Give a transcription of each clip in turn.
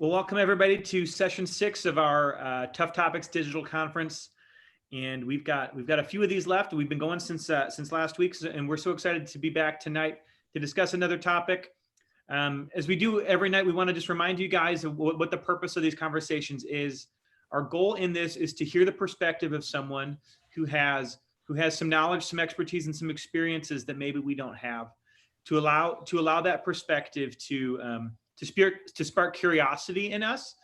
Well, welcome everybody to session 6 of our Tough Topics Digital Conference, and we've got a few of these left. We've been going since last week, and we're so excited to be back tonight to discuss another topic. As we do every night, we want to just remind you guys of what the purpose of these conversations is. Our goal in this is to hear the perspective of someone who has some knowledge, some expertise, and some experiences that maybe we don't have, to allow that perspective to spark curiosity in us.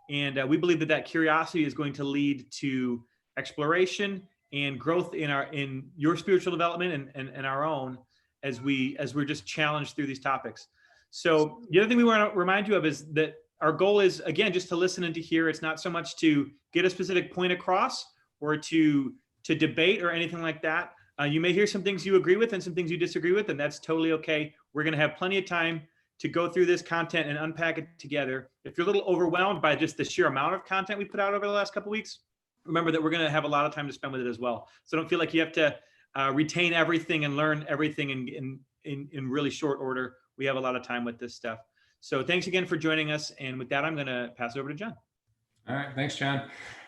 And we believe that curiosity is going to lead to exploration and growth in your spiritual development and our own as we're just challenged through these topics. So the other thing we want to remind you of is that our goal is, again, just to listen and to hear. It's not so much to get a specific point across or to debate or anything like that. You may hear some things you agree with and some things you disagree with, and that's totally okay. We're going to have plenty of time to go through this content and unpack it together. If you're a little overwhelmed by just the sheer amount of content we put out over the last couple of weeks, remember that we're going to have a lot of time to spend with it as well. So don't feel like you have to retain everything and learn everything in really short order. We have a lot of time with this stuff. So thanks again for joining us. And with that, I'm going to pass it over to John. All right. Thanks, John.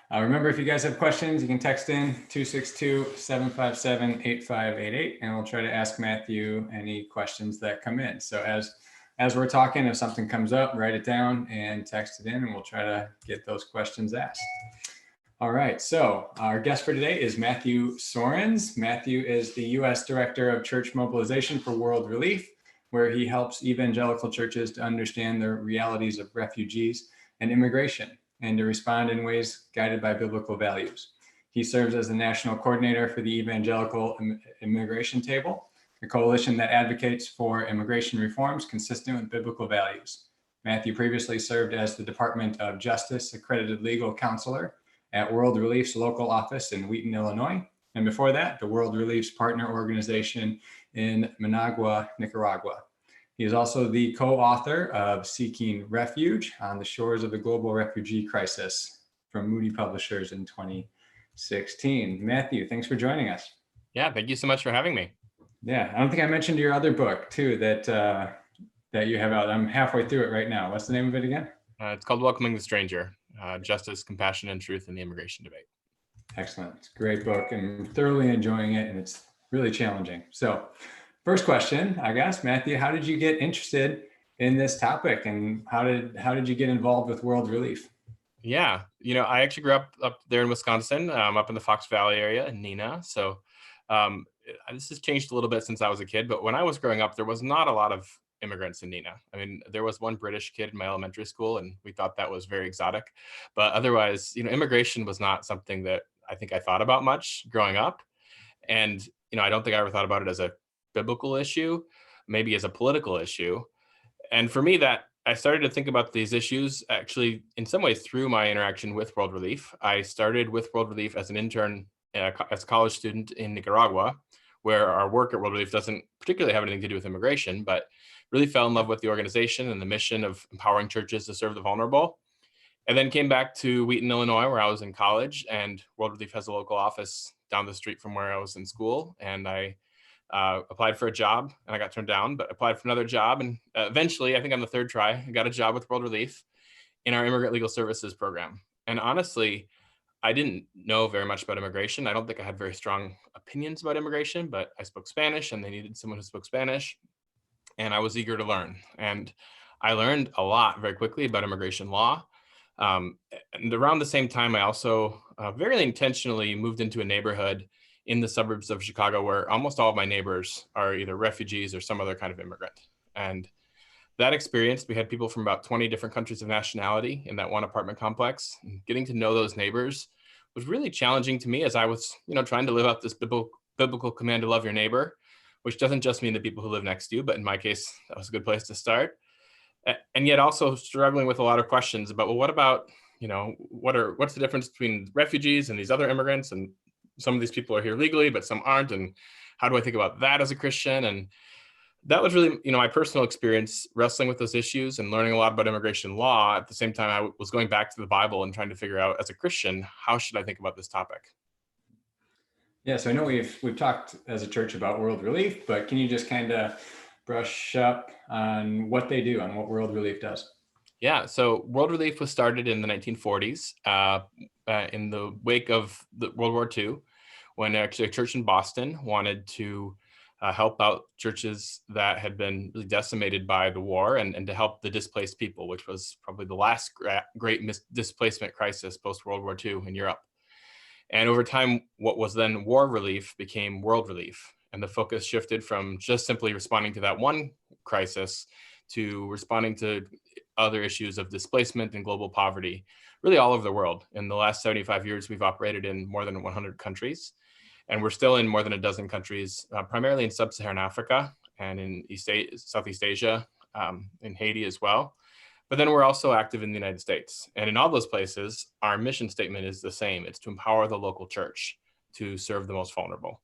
Remember, if you guys have questions, you can text in 262-757-8588, and we'll try to ask Matthew any questions that come in. So as we're talking, if something comes up, write it down and text it in, and we'll try to get those questions asked. All right. So our guest for today is Matthew Soerens. Matthew is the U.S. Director of Church Mobilization for World Relief, where he helps evangelical churches to understand the realities of refugees and immigration, and to respond in ways guided by biblical values. He serves as the national coordinator for the Evangelical Immigration Table, a coalition that advocates for immigration reforms consistent with biblical values. Matthew previously served as the Department of Justice-accredited legal counselor at World Relief's local office in Wheaton, Illinois, and before that, the World Relief's partner organization in Managua, Nicaragua. He is also the co-author of Seeking Refuge on the Shores of the Global Refugee Crisis from Moody Publishers in 2016. Matthew, thanks for joining us. Yeah, thank you so much for having me. Yeah, I don't think I mentioned your other book too that you have out. I'm halfway through it right now. What's the name of it again? It's called Welcoming the Stranger, Justice, Compassion, and Truth in the Immigration Debate. Excellent. It's a great book, and I'm thoroughly enjoying it, and it's really challenging. So first question, I guess, Matthew, how did you get interested in this topic, and how did you get involved with World Relief? Yeah, I actually grew up there in Wisconsin, up in the Fox Valley area in Neenah. So this has changed a little bit since I was a kid, but when I was growing up, there was not a lot of immigrants in Neenah. I mean, there was one British kid in my elementary school, and we thought that was very exotic. But otherwise, immigration was not something that I think I thought about much growing up. And, I don't think I ever thought about it as a biblical issue, maybe as a political issue. And for me, that I started to think about these issues actually in some ways through my interaction with World Relief. I started with World Relief as an intern, as a college student in Nicaragua, where our work at World Relief doesn't particularly have anything to do with immigration, but really fell in love with the organization and the mission of empowering churches to serve the vulnerable. And then came back to Wheaton, Illinois, where I was in college, and World Relief has a local office down the street from where I was in school. And I applied for a job, and I got turned down, but applied for another job. And eventually, I think on the third try, I got a job with World Relief in our Immigrant Legal Services program. And honestly, I didn't know very much about immigration. I don't think I had very strong opinions about immigration, but I spoke Spanish, and they needed someone who spoke Spanish. And I was eager to learn. And I learned a lot very quickly about immigration law. And around the same time, I also very intentionally moved into a neighborhood in the suburbs of Chicago where almost all of my neighbors are either refugees or some other kind of immigrant. And that experience, we had people from about 20 different countries of nationality in that one apartment complex. And getting to know those neighbors was really challenging to me as I was, trying to live out this biblical command to love your neighbor, which doesn't just mean the people who live next to you, but in my case, that was a good place to start. And yet also struggling with a lot of questions about, well, what about, what's the difference between refugees and these other immigrants? And some of these people are here legally, but some aren't. And how do I think about that as a Christian? And that was really, my personal experience wrestling with those issues and learning a lot about immigration law. At the same time, I was going back to the Bible and trying to figure out, as a Christian, how should I think about this topic? Yeah, so I know we've talked as a church about World Relief, but can you just kind of brush up on what they do and what World Relief does? Yeah, so World Relief was started in the 1940s in the wake of the World War II, when actually a church in Boston wanted to help out churches that had been really decimated by the war, and to help the displaced people, which was probably the last great displacement crisis post World War II in Europe. And over time, what was then war relief became world relief. And the focus shifted from just simply responding to that one crisis to responding to other issues of displacement and global poverty, really all over the world. In the last 75 years, we've operated in more than 100 countries, and we're still in more than a dozen countries, primarily in sub-Saharan Africa and in Southeast Asia, in Haiti as well. But then we're also active in the United States. And in all those places, our mission statement is the same. It's to empower the local church to serve the most vulnerable.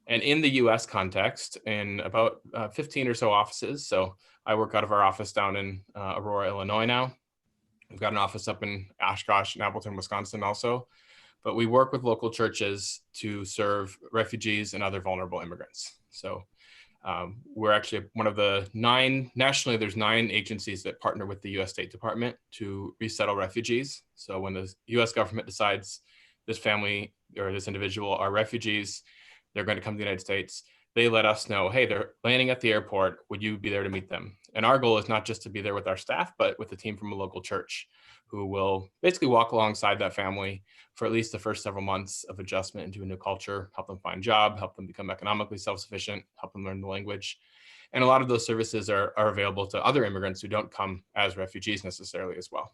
And in the US context, in about 15 or so offices, so I work out of our office down in Aurora, Illinois now. We've got an office up in Oshkosh and Appleton, Wisconsin also. But we work with local churches to serve refugees and other vulnerable immigrants. So we're actually one of the nationally, there's 9 agencies that partner with the US State Department to resettle refugees. So when the US government decides this family or this individual are refugees, they're going to come to the United States, they let us know, hey, they're landing at the airport, would you be there to meet them? And our goal is not just to be there with our staff, but with a team from a local church who will basically walk alongside that family for at least the first several months of adjustment into a new culture, help them find a job, help them become economically self-sufficient, help them learn the language. And a lot of those services are available to other immigrants who don't come as refugees necessarily as well.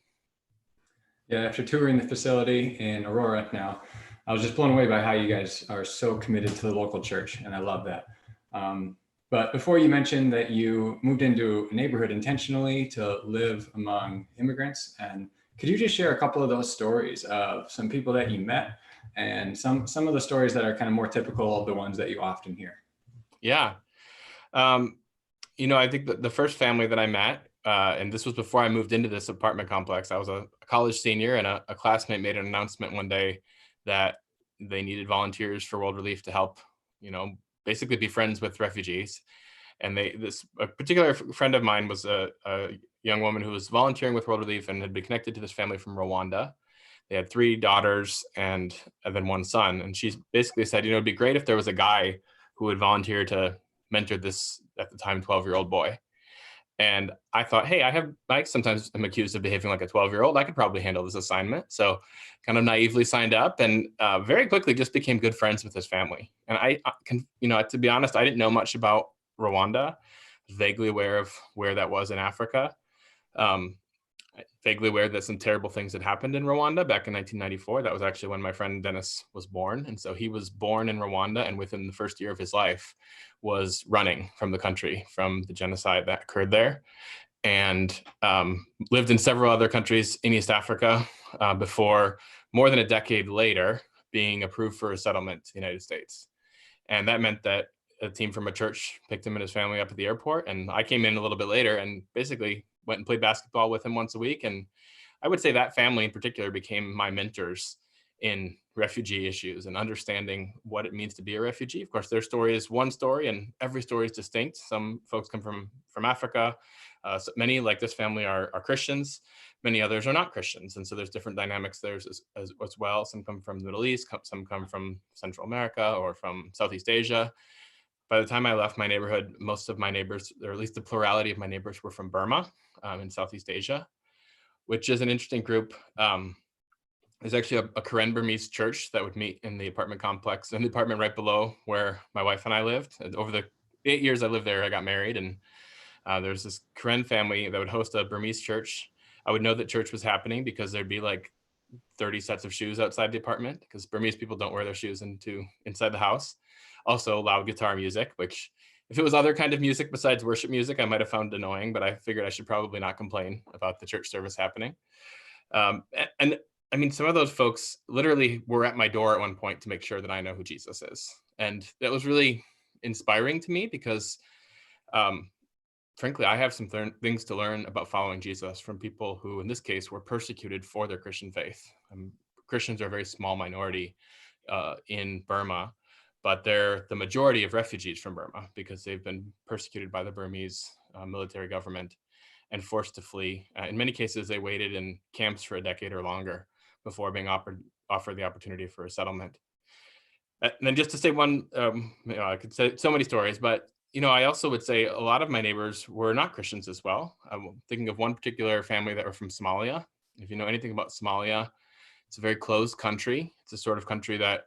Yeah, after touring the facility in Aurora now, I was just blown away by how you guys are so committed to the local church, and I love that. But before, you mentioned that you moved into a neighborhood intentionally to live among immigrants, and could you just share a couple of those stories of some people that you met and some of the stories that are kind of more typical of the ones that you often hear? Yeah. I think that the first family that I met, and this was before I moved into this apartment complex, I was a college senior, and a classmate made an announcement one day that they needed volunteers for World Relief to help, basically be friends with refugees. And a particular friend of mine was a young woman who was volunteering with World Relief and had been connected to this family from Rwanda. They had 3 daughters and then 1 son. And she basically said, it'd be great if there was a guy who would volunteer to mentor this, at the time, 12-year-old boy. And I thought, hey, I sometimes am accused of behaving like a 12-year-old. I could probably handle this assignment. So kind of naively signed up, and very quickly just became good friends with his family. And I can, to be honest, I didn't know much about Rwanda. Vaguely aware of where that was in Africa. Vaguely aware that some terrible things had happened in Rwanda back in 1994. That was actually when my friend Dennis was born. And so he was born in Rwanda, and within the first year of his life was running from the country, from the genocide that occurred there, and lived in several other countries in East Africa before, more than a decade later, being approved for a settlement to the United States. And that meant that a team from a church picked him and his family up at the airport. And I came in a little bit later and basically went and played basketball with him once a week. And I would say that family in particular became my mentors in refugee issues and understanding what it means to be a refugee. Of course, their story is one story, and every story is distinct. Some folks come from Africa. So many, like this family, are Christians. Many others are not Christians. And so there's different dynamics there as well. Some come from the Middle East, some come from Central America or from Southeast Asia. By the time I left my neighborhood, most of my neighbors, or at least the plurality of my neighbors, were from Burma in Southeast Asia, which is an interesting group. There's actually a Karen Burmese church that would meet in the apartment complex, in the apartment right below where my wife and I lived. And over the 8 years I lived there, I got married, and there's this Karen family that would host a Burmese church. I would know that church was happening because there'd be like 30 sets of shoes outside the apartment, because Burmese people don't wear their shoes inside the house. Also loud guitar music, which if it was other kind of music besides worship music, I might have found annoying, but I figured I should probably not complain about the church service happening. And I mean, some of those folks literally were at my door at one point to make sure that I know who Jesus is. And that was really inspiring to me because, frankly, I have some things to learn about following Jesus from people who, in this case, were persecuted for their Christian faith. Christians are a very small minority in Burma, but they're the majority of refugees from Burma because they've been persecuted by the Burmese military government. and forced to flee. In many cases, they waited in camps for a decade or longer before being offered the opportunity for a settlement. And then just to say one, I could say so many stories, but I also would say a lot of my neighbors were not Christians as well. I'm thinking of one particular family that were from Somalia. If you know anything about Somalia, it's a very closed country. It's a sort of country that,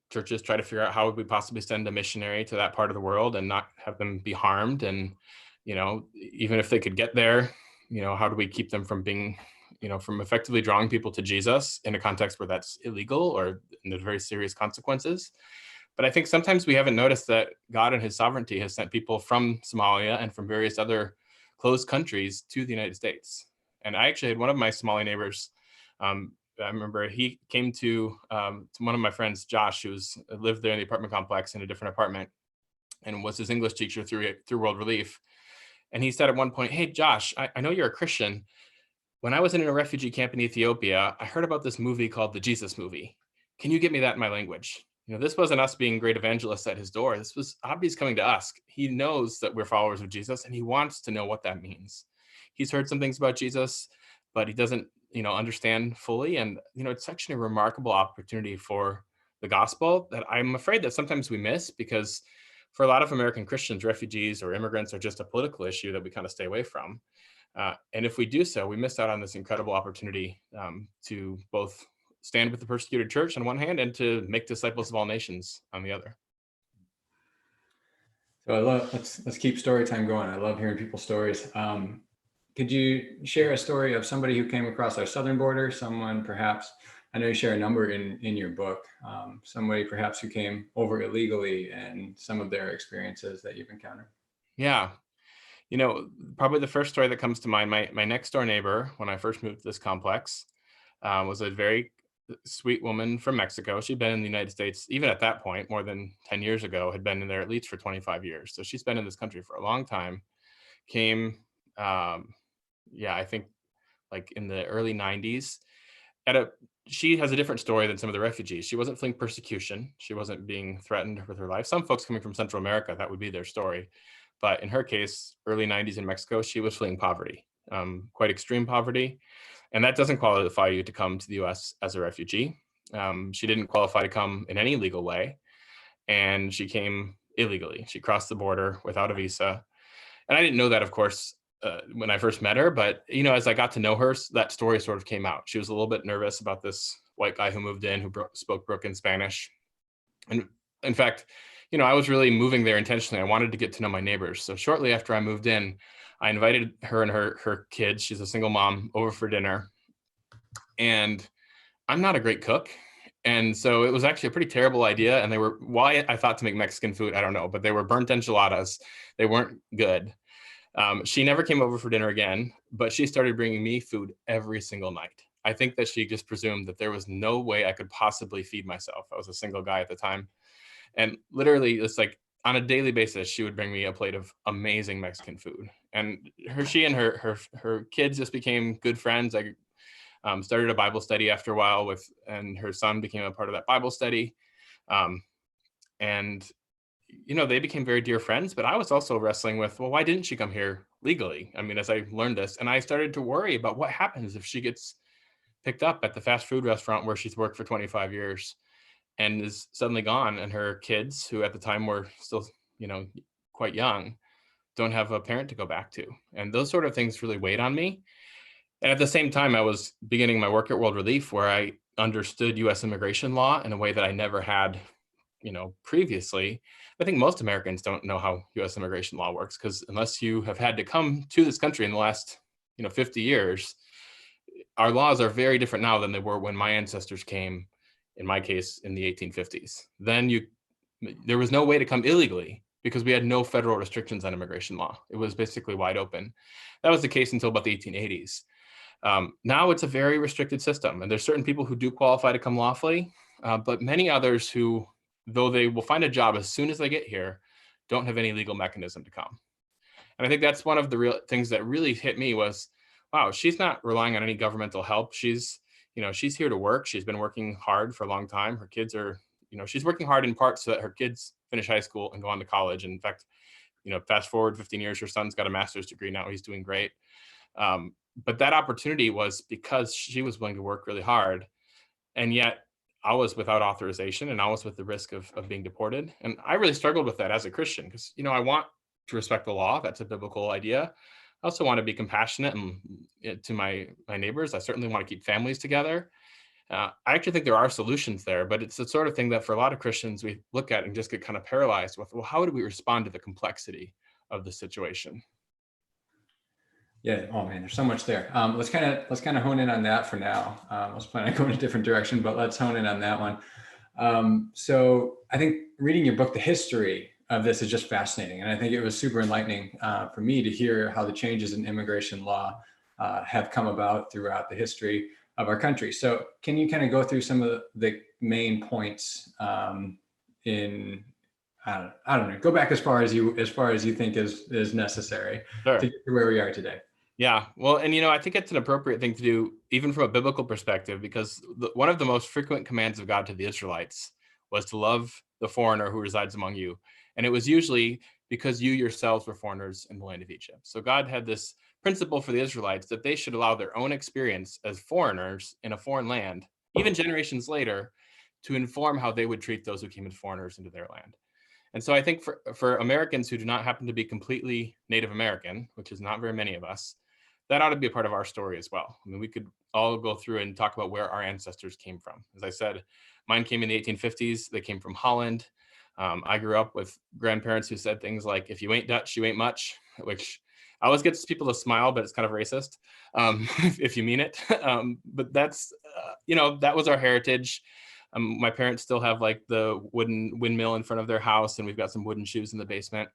churches try to figure out how would we possibly send a missionary to that part of the world and not have them be harmed. And, even if they could get there, how do we keep them from being, from effectively drawing people to Jesus in a context where that's illegal or in the very serious consequences. But I think sometimes we haven't noticed that God in his sovereignty has sent people from Somalia and from various other closed countries to the United States. And I actually had one of my Somali neighbors. I remember he came to one of my friends, Josh, who lived there in the apartment complex in a different apartment and was his English teacher through World Relief. And he said at one point, "Hey, Josh, I know you're a Christian. When I was in a refugee camp in Ethiopia, I heard about this movie called the Jesus Movie. Can you get me that in my language?" This wasn't us being great evangelists at his door. This was Abdi's coming to us. He knows that we're followers of Jesus and he wants to know what that means. He's heard some things about Jesus, but he doesn't, understand fully. And, it's such a remarkable opportunity for the gospel that I'm afraid that sometimes we miss, because for a lot of American Christians, refugees or immigrants are just a political issue that we kind of stay away from. And if we do so, we miss out on this incredible opportunity to both stand with the persecuted church on one hand and to make disciples of all nations on the other. So let's keep story time going. I love hearing people's stories. Could you share a story of somebody who came across our southern border? Someone perhaps, I know you share a number in your book, somebody perhaps who came over illegally and some of their experiences that you've encountered. Yeah. Probably the first story that comes to mind, my next door neighbor, when I first moved to this complex, was a very sweet woman from Mexico. She'd been in the United States, even at that point, more than 10 years ago, had been in there at least for 25 years. So she's been in this country for a long time. Came, I think like in the early 90s. She has a different story than some of the refugees. She wasn't fleeing persecution. She wasn't being threatened with her life. Some folks coming from Central America, that would be their story. But in her case, early 90s in Mexico, she was fleeing poverty, quite extreme poverty. And that doesn't qualify you to come to the US as a refugee. She didn't qualify to come in any legal way. And she came illegally. She crossed the border without a visa. And I didn't know that, of course, when I first met her. But, as I got to know her, that story sort of came out. She was a little bit nervous about this white guy who moved in, who spoke broken Spanish. And in fact, I was really moving there intentionally. I wanted to get to know my neighbors. So shortly after I moved in, I invited her and her kids, she's a single mom, over for dinner. And I'm not a great cook. And so it was actually a pretty terrible idea. And why I thought to make Mexican food, I don't know, but they were burnt enchiladas. They weren't good. She never came over for dinner again, but she started bringing me food every single night. I think that she just presumed that there was no way I could possibly feed myself. I was a single guy at the time. And literally, it's like on a daily basis, she would bring me a plate of amazing Mexican food. And she and her kids just became good friends. I started a Bible study after a while and her son became a part of that Bible study. And they became very dear friends, but I was also wrestling with, well, why didn't she come here legally? I mean, as I learned this, and I started to worry about what happens if she gets picked up at the fast food restaurant where she's worked for 25 years and is suddenly gone. And her kids, who at the time were still, quite young, don't have a parent to go back to. And those sort of things really weighed on me. And at the same time, I was beginning my work at World Relief, where I understood US immigration law in a way that I never had, previously. I think most Americans don't know how US immigration law works, because unless you have had to come to this country in the last, 50 years, our laws are very different now than they were when my ancestors came, in my case, in the 1850s. Then there was no way to come illegally because we had no federal restrictions on immigration law. It was basically wide open. That was the case until about the 1880s. Now it's a very restricted system, and there's certain people who do qualify to come lawfully, but many others who, though they will find a job as soon as they get here, don't have any legal mechanism to come. And I think that's one of the real things that really hit me was, wow, she's not relying on any governmental help. She's here to work. She's been working hard for a long time. Her kids are, she's working hard in part so that her kids finish high school and go on to college. And in fact, fast forward 15 years, your son's got a master's degree now, he's doing great. But that opportunity was because she was willing to work really hard. And yet I was without authorization, and I was with the risk of being deported. And I really struggled with that as a Christian, because, I want to respect the law. That's a biblical idea. I also want to be compassionate and to my neighbors. I certainly want to keep families together. I actually think there are solutions there, but it's the sort of thing that for a lot of Christians, we look at and just get kind of paralyzed with, well, how do we respond to the complexity of the situation? Yeah. Oh man, there's so much there. Let's kind of hone in on that for now. I was planning on going a different direction, but let's hone in on that one. So I think reading your book, the history of this is just fascinating. And I think it was super enlightening for me to hear how the changes in immigration law have come about throughout the history of our country. So can you kind of go through some of the main points in, I don't know, go back as far as you think is necessary Sure. to get to where we are today? Yeah, well, and I think it's an appropriate thing to do, even from a biblical perspective, because one of the most frequent commands of God to the Israelites was to love the foreigner who resides among you. And it was usually because you yourselves were foreigners in the land of Egypt. So God had this principle for the Israelites that they should allow their own experience as foreigners in a foreign land, even generations later, to inform how they would treat those who came as foreigners into their land. And so I think for Americans who do not happen to be completely Native American, which is not very many of us, that ought to be a part of our story as well. I mean, we could all go through and talk about where our ancestors came from. As I said, mine came in the 1850s. They came from Holland. I grew up with grandparents who said things like, if you ain't Dutch, you ain't much, which I always get people to smile, but it's kind of racist if you mean it. But that's, that was our heritage. My parents still have like the wooden windmill in front of their house, and we've got some wooden shoes in the basement.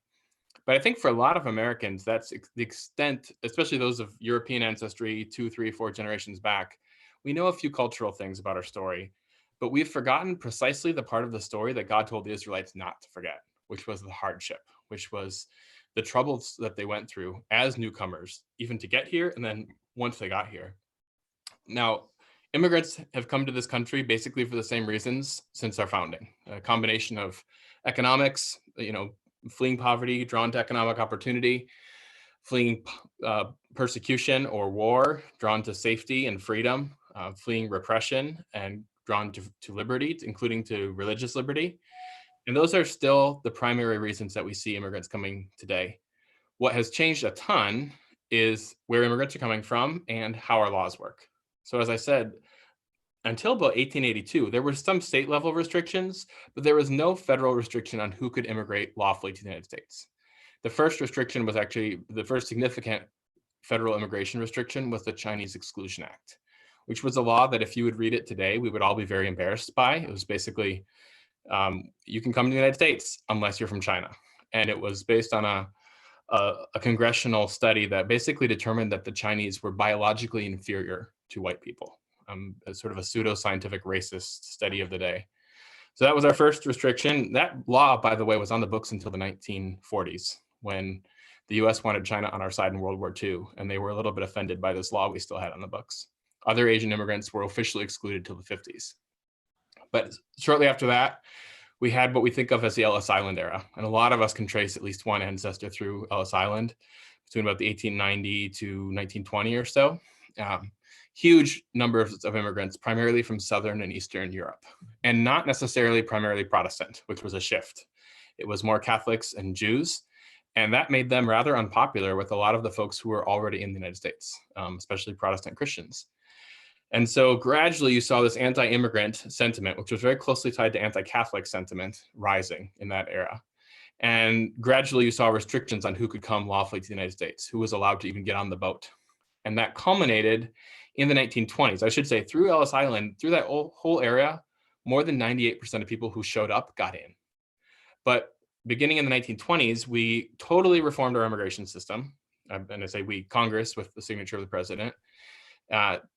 But I think for a lot of Americans, that's the extent, especially those of European ancestry, 2, 3, 4 generations back. We know a few cultural things about our story, but we've forgotten precisely the part of the story that God told the Israelites not to forget, which was the hardship, which was the troubles that they went through as newcomers, even to get here, and then once they got here. Now, immigrants have come to this country basically for the same reasons since our founding, a combination of economics, fleeing poverty, drawn to economic opportunity, fleeing persecution or war, drawn to safety and freedom, fleeing repression and drawn to liberty, including to religious liberty. And those are still the primary reasons that we see immigrants coming today. What has changed a ton is where immigrants are coming from and how our laws work. So as I said, until about 1882, there were some state level restrictions, but there was no federal restriction on who could immigrate lawfully to the United States. The first restriction was actually, the first significant federal immigration restriction was the Chinese Exclusion Act, which was a law that if you would read it today, we would all be very embarrassed by. It was basically, you can come to the United States unless you're from China. And it was based on a congressional study that basically determined that the Chinese were biologically inferior to white people. As sort of a pseudo-scientific racist study of the day. So that was our first restriction. That law, by the way, was on the books until the 1940s, when the US wanted China on our side in World War II, and they were a little bit offended by this law we still had on the books. Other Asian immigrants were officially excluded till the 50s. But shortly after that, we had what we think of as the Ellis Island era. And a lot of us can trace at least one ancestor through Ellis Island between about the 1890 to 1920 or so. Huge numbers of immigrants, primarily from Southern and Eastern Europe, and not necessarily primarily Protestant, which was a shift. It was more Catholics and Jews, and that made them rather unpopular with a lot of the folks who were already in the United States, especially Protestant Christians. And so gradually you saw this anti-immigrant sentiment, which was very closely tied to anti-Catholic sentiment, rising in that era. And gradually you saw restrictions on who could come lawfully to the United States, who was allowed to even get on the boat. And that culminated in the 1920s. I should say through Ellis Island, through that whole area, more than 98% of people who showed up got in. But beginning in the 1920s, we totally reformed our immigration system. And I say we, Congress, with the signature of the president,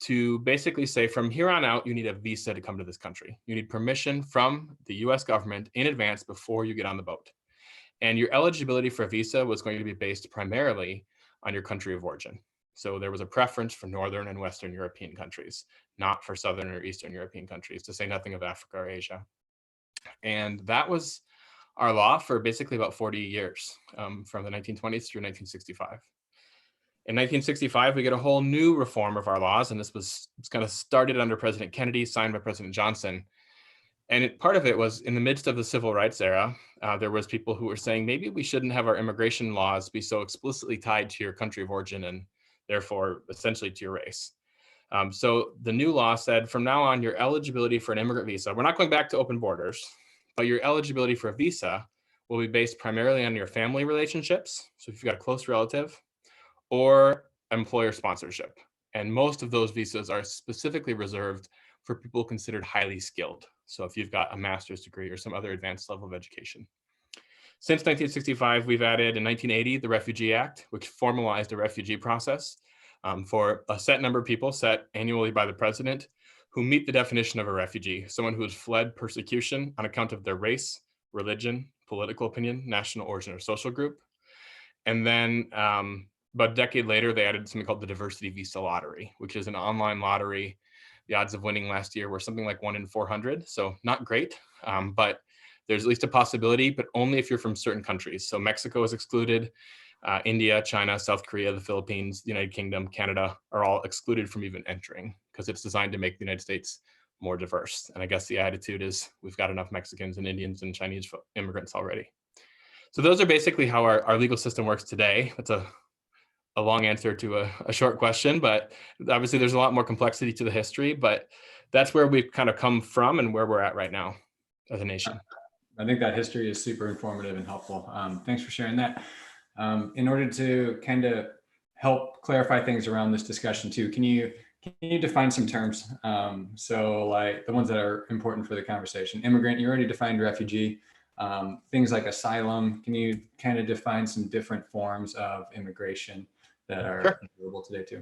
to basically say from here on out, you need a visa to come to this country. You need permission from the US government in advance before you get on the boat. And your eligibility for a visa was going to be based primarily on your country of origin. So there was a preference for Northern and Western European countries, not for Southern or Eastern European countries, to say nothing of Africa or Asia. And that was our law for basically about 40 years, from the 1920s through 1965. In 1965, we get a whole new reform of our laws, and it's kind of started under President Kennedy, signed by President Johnson. And part of it was in the midst of the civil rights era, there was people who were saying, maybe we shouldn't have our immigration laws be so explicitly tied to your country of origin and therefore essentially to your race. So the new law said, from now on, your eligibility for an immigrant visa, we're not going back to open borders, but your eligibility for a visa will be based primarily on your family relationships. So if you've got a close relative, or employer sponsorship. And most of those visas are specifically reserved for people considered highly skilled. So if you've got a master's degree or some other advanced level of education. Since 1965, we've added in 1980, the Refugee Act, which formalized the refugee process for a set number of people set annually by the president who meet the definition of a refugee, someone who has fled persecution on account of their race, religion, political opinion, national origin, or social group. And then about a decade later, they added something called the Diversity Visa Lottery, which is an online lottery. The odds of winning last year were something like 1 in 400, so not great, but there's at least a possibility, but only if you're from certain countries. So Mexico is excluded, India, China, South Korea, the Philippines, the United Kingdom, Canada are all excluded from even entering because it's designed to make the United States more diverse. And I guess the attitude is we've got enough Mexicans and Indians and Chinese immigrants already. So those are basically how our legal system works today. That's a long answer to a short question, but obviously there's a lot more complexity to the history, but that's where we've kind of come from and where we're at right now as a nation. I think that history is super informative and helpful. Thanks for sharing that. In order to kind of help clarify things around this discussion too, can you define some terms? So like the ones that are important for the conversation. Immigrant, you already defined refugee. Things like asylum, can you kind of define some different forms of immigration that are available today too?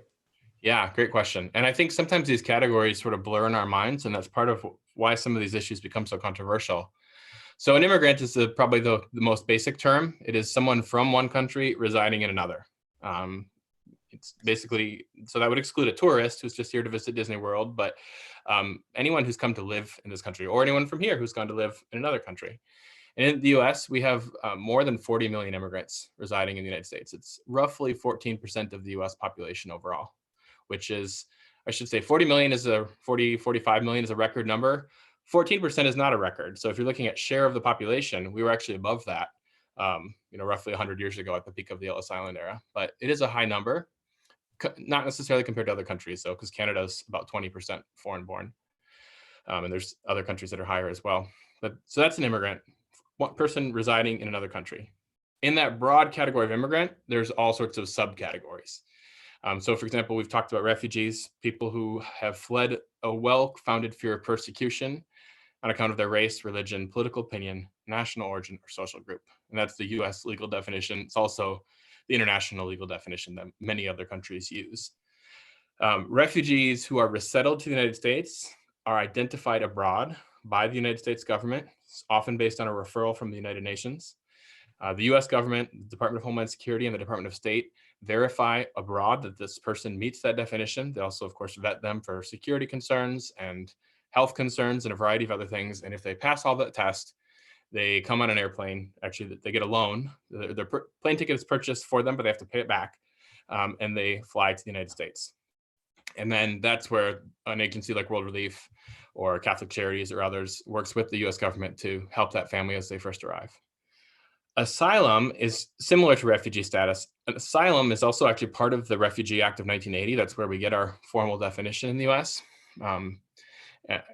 Yeah, great question. And I think sometimes these categories sort of blur in our minds, and that's part of why some of these issues become so controversial. So an immigrant is probably the most basic term. It is someone from one country residing in another. It's basically, so that would exclude a tourist who's just here to visit Disney World, but anyone who's come to live in this country, or anyone from here who's gone to live in another country. And in the US, we have more than 40 million immigrants residing in the United States. It's roughly 14% of the US population overall, which is, I should say 45 million is a record number. 14% is not a record. So if you're looking at share of the population, we were actually above that, roughly 100 years ago at the peak of the Ellis Island era. But it is a high number, not necessarily compared to other countries, though, because Canada's about 20% foreign born. And there's other countries that are higher as well. But so that's an immigrant, one person residing in another country. In that broad category of immigrant, there's all sorts of subcategories. So for example, we've talked about refugees, people who have fled a well-founded fear of persecution on account of their race, religion, political opinion, national origin, or social group. And that's the US legal definition. It's also the international legal definition that many other countries use. Refugees who are resettled to the United States are identified abroad by the United States government, often based on a referral from the United Nations. The US government, the Department of Homeland Security, and the Department of State verify abroad that this person meets that definition. They also, of course, vet them for security concerns and health concerns and a variety of other things. And if they pass all that test, they come on an airplane. Actually, they get a loan. Their plane ticket is purchased for them, but they have to pay it back. And they fly to the United States. And then that's where an agency like World Relief or Catholic Charities or others works with the US government to help that family as they first arrive. Asylum is similar to refugee status. Asylum is also actually part of the Refugee Act of 1980. That's where we get our formal definition in the US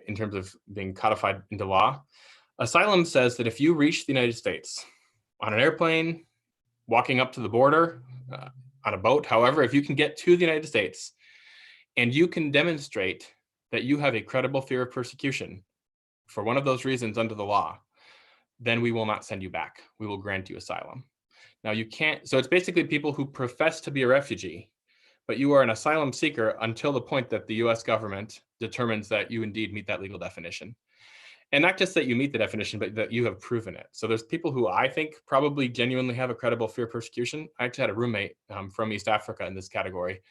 in terms of being codified into law. Asylum says that if you reach the United States on an airplane, walking up to the border, on a boat, however, if you can get to the United States and you can demonstrate that you have a credible fear of persecution for one of those reasons under the law, then we will not send you back. We will grant you asylum. Now you can't, so it's basically people who profess to be a refugee, but you are an asylum seeker until the point that the US government determines that you indeed meet that legal definition. And not just that you meet the definition, but that you have proven it. So there's people who I think probably genuinely have a credible fear of persecution. I actually had a roommate from East Africa in this category.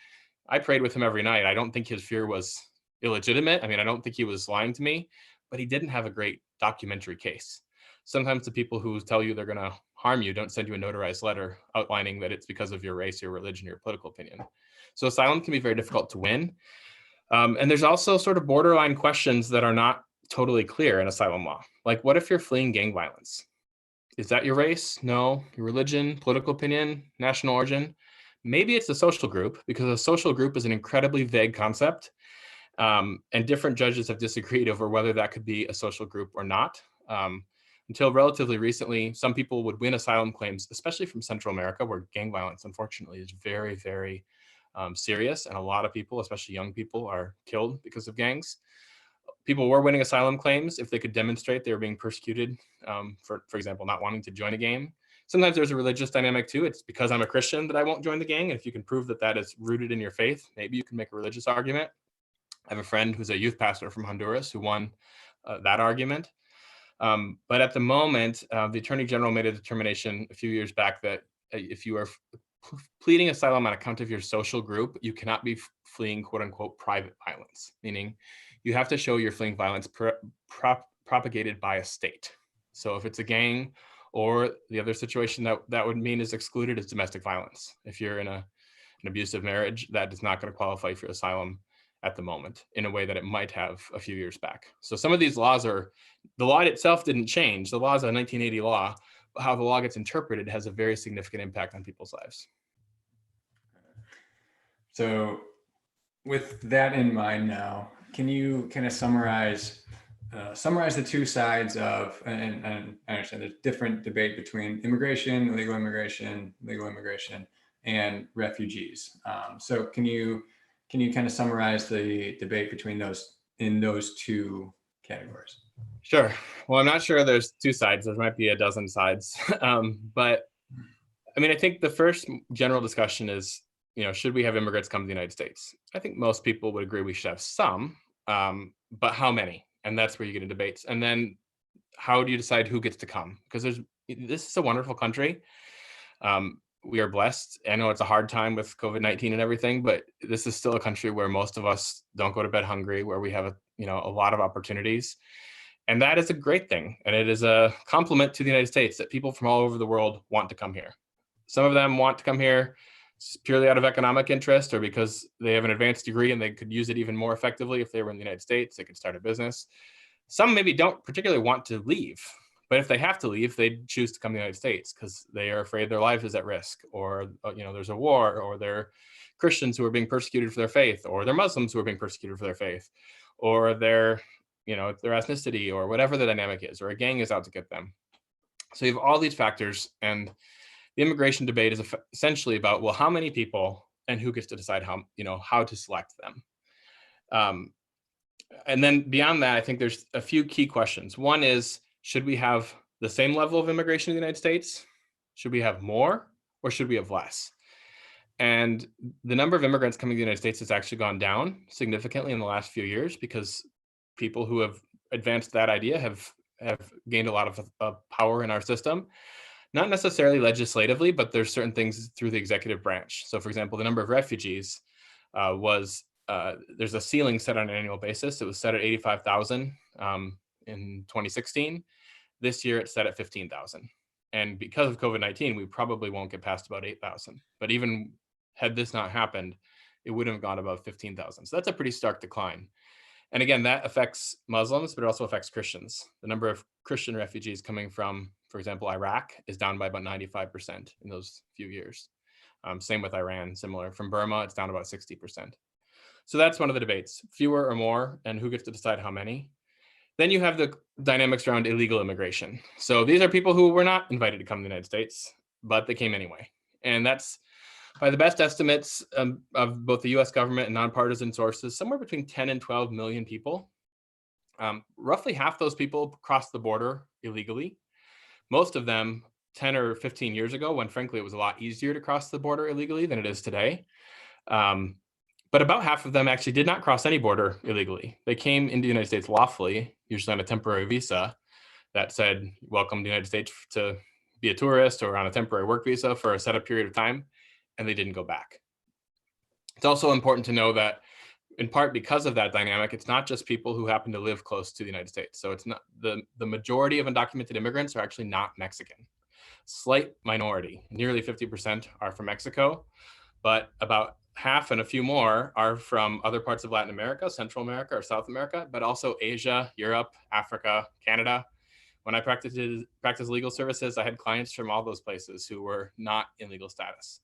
I prayed with him every night. I don't think his fear was illegitimate. I mean, I don't think he was lying to me, but he didn't have a great documentary case. Sometimes the people who tell you they're going to harm you don't send you a notarized letter outlining that it's because of your race, your religion, your political opinion. So asylum can be very difficult to win. And there's also sort of borderline questions that are not totally clear in asylum law. Like, what if you're fleeing gang violence? Is that your race? No. Your religion, political opinion, national origin? Maybe it's a social group, because a social group is an incredibly vague concept. And different judges have disagreed over whether that could be a social group or not. Until relatively recently, some people would win asylum claims, especially from Central America, where gang violence, unfortunately, is very, very serious. And a lot of people, especially young people, are killed because of gangs. People were winning asylum claims if they could demonstrate they were being persecuted, for example, not wanting to join a gang. Sometimes there's a religious dynamic too. It's because I'm a Christian that I won't join the gang. And if you can prove that that is rooted in your faith, maybe you can make a religious argument. I have a friend who's a youth pastor from Honduras who won that argument. But at the moment, the Attorney General made a determination a few years back that if you are pleading asylum on account of your social group, you cannot be fleeing quote unquote private violence, meaning you have to show you're fleeing violence propagated by a state. So if it's a gang, or the other situation that would mean is excluded is domestic violence. If you're in an abusive marriage, that is not going to qualify for asylum at the moment in a way that it might have a few years back. So some of these laws the law itself didn't change. The law is a 1980 law, but how the law gets interpreted has a very significant impact on people's lives. So with that in mind now, can you kind of summarize the two sides of, and I understand there's different debate between immigration, legal immigration, and refugees. So can you kind of summarize the debate between those two categories? Sure. Well, I'm not sure there's two sides. There might be a dozen sides. But I mean, I think the first general discussion is, should we have immigrants come to the United States? I think most people would agree we should have some, but how many? And that's where you get into debates. And then how do you decide who gets to come? Because this is a wonderful country. We are blessed. I know it's a hard time with COVID-19 and everything, but this is still a country where most of us don't go to bed hungry, where we have a lot of opportunities. And that is a great thing. And it is a compliment to the United States that people from all over the world want to come here. Some of them want to come here purely out of economic interest, or because they have an advanced degree and they could use it even more effectively if they were in the United States. They could start a business. Some maybe don't particularly want to leave, but if they have to leave, they choose to come to the United States because they are afraid their life is at risk, or there's a war, or they're Christians who are being persecuted for their faith, or they're Muslims who are being persecuted for their faith, or their ethnicity, or whatever the dynamic is, or a gang is out to get them. So you have all these factors, and the immigration debate is essentially about, well, how many people and who gets to decide how to select them. And then beyond that, I think there's a few key questions. One is, should we have the same level of immigration in the United States? Should we have more, or should we have less? And the number of immigrants coming to the United States has actually gone down significantly in the last few years, because people who have advanced that idea have gained a lot of power in our system. Not necessarily legislatively, but there's certain things through the executive branch. So for example, the number of refugees there's a ceiling set on an annual basis. It was set at 85,000 in 2016. This year it's set at 15,000. And because of COVID-19, we probably won't get past about 8,000. But even had this not happened, it wouldn't have gone above 15,000. So that's a pretty stark decline. And again, that affects Muslims, but it also affects Christians. The number of Christian refugees coming from, for example, Iraq is down by about 95% in those few years. Same with Iran, similar. From Burma, it's down about 60%. So that's one of the debates, fewer or more, and who gets to decide how many. Then you have the dynamics around illegal immigration. So these are people who were not invited to come to the United States, but they came anyway. And that's, by the best estimates of both the US government and nonpartisan sources, somewhere between 10 and 12 million people. Roughly half those people crossed the border illegally. Most of them 10 or 15 years ago, when frankly it was a lot easier to cross the border illegally than it is today. But about half of them actually did not cross any border illegally. They came into the United States lawfully, usually on a temporary visa that said, welcome to the United States to be a tourist, or on a temporary work visa for a set up period of time, and they didn't go back. It's also important to know that in part because of that dynamic, it's not just people who happen to live close to the United States. So it's not the majority of undocumented immigrants are actually not Mexican. Slight minority, nearly 50% are from Mexico, but about half and a few more are from other parts of Latin America, Central America, or South America, but also Asia, Europe, Africa, Canada. When I practiced legal services, I had clients from all those places who were not in legal status.